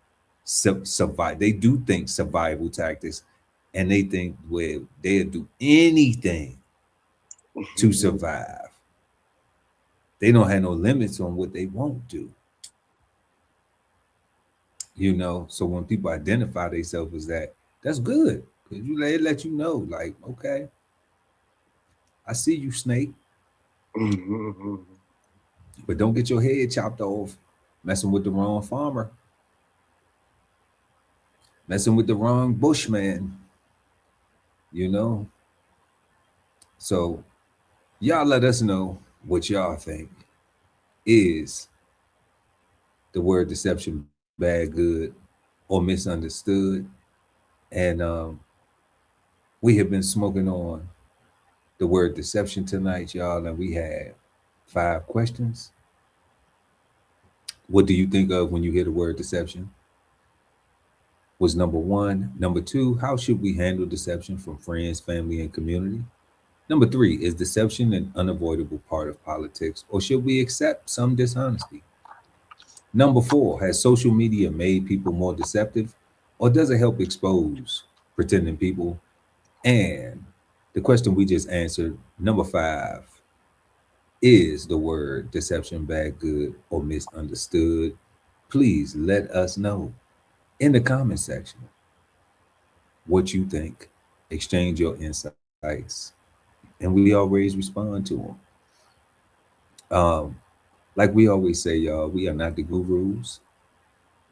survive. They do think survival tactics and they think, well, they'll do anything to survive. They don't have no limits on what they won't do. You know, so when people identify themselves as that, that's good. Because they let you know, like, okay, I see you, snake. But don't get your head chopped off messing with the wrong farmer, messing with the wrong bushman, you know? So y'all let us know what y'all think. Is the word deception bad, good, or misunderstood? And we have been smoking on the word deception tonight, y'all, and we had 5 questions. What do you think of when you hear the word deception? Was number 1. Number 2, how should we handle deception from friends, family, and community? Number 3, is deception an unavoidable part of politics, or should we accept some dishonesty? Number 4, has social media made people more deceptive, or does it help expose pretending people? And the question we just answered, number 5, is the word deception bad, good, or misunderstood? Please let us know in the comment section what you think. Exchange your insights, and we always respond to them. Like we always say, y'all, we are not the gurus.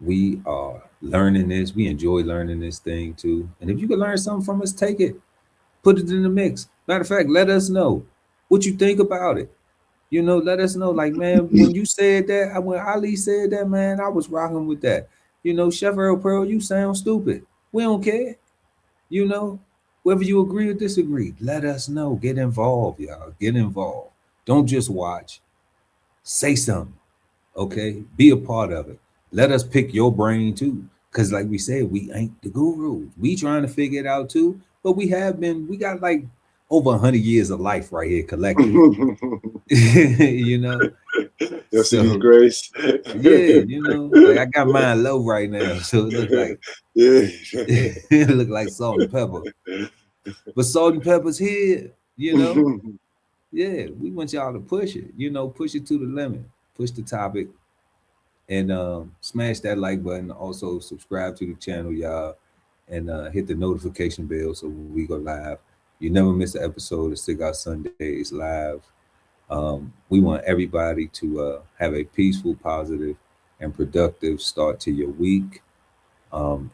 We are learning this. We enjoy learning this thing too. And if you can learn something from us, take it, put it in the mix. Matter of fact, let us know what you think about it. You know, let us know. Like, man, when you said that, when Ali said that, man, I was rocking with that. You know, Chef Earl Pearl, you sound stupid. We don't care. You know, whether you agree or disagree, let us know. Get involved, y'all. Get involved. Don't just watch. Say something. Okay? Be a part of it. Let us pick your brain too. Because like we said, we ain't the gurus. We trying to figure it out too. But we got like over 100 years of life right here collectively. You know? Yes, so, Grace. Yeah, you know, like I got mine low right now. So it look like it look like salt and pepper. But salt and pepper's here, you know. Yeah, we want y'all to push it, you know, push it to the limit, push the topic, and smash that like button. Also subscribe to the channel, y'all, and hit the notification bell so when we go live, you never miss an episode of Cigar Sundays live. We want everybody to have a peaceful, positive, and productive start to your week.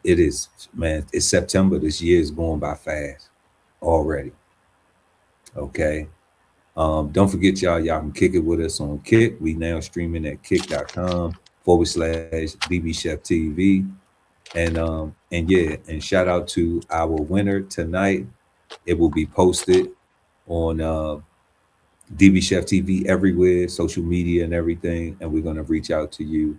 It is, man, it's September. This year is going by fast already. Okay. Don't forget, y'all can kick it with us on Kick. We now streaming at kick.com/DBCHEFTV. And yeah, and shout out to our winner tonight. It will be posted on DBCHEFTV everywhere, social media and everything, and we're gonna reach out to you.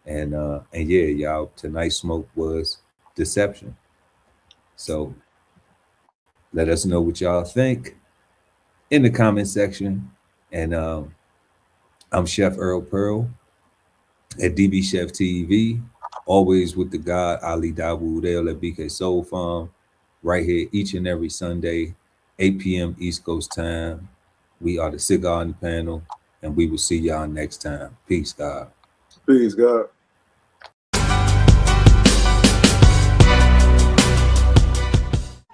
And yeah, y'all, tonight's smoke was deception. So let us know what y'all think in the comment section. And I'm Chef Earl Pearl at DBCHEFTV, always with the God Ali Dawood El at BK Soul Farm, right here each and every Sunday, 8 p.m. East Coast time. We are the Cigarden Panel, and we will see y'all next time. Peace, God. Peace, God.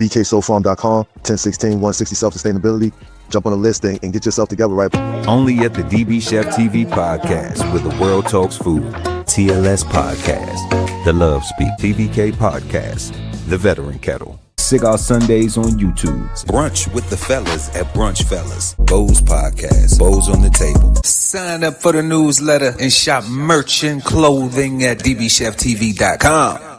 BKSoulFarm.com, 1016 160 self-sustainability. Jump on the listing and get yourself together right. Only at the DB Chef TV podcast, where the world talks food. TLS podcast, The Love Speak, TVK podcast, The Veteran Kettle. Cigar Sundays on YouTube. Brunch with the fellas at Brunch Fellas. Bo's podcast. Bo's on the table. Sign up for the newsletter and shop merch and clothing at DBCHEFTV.com.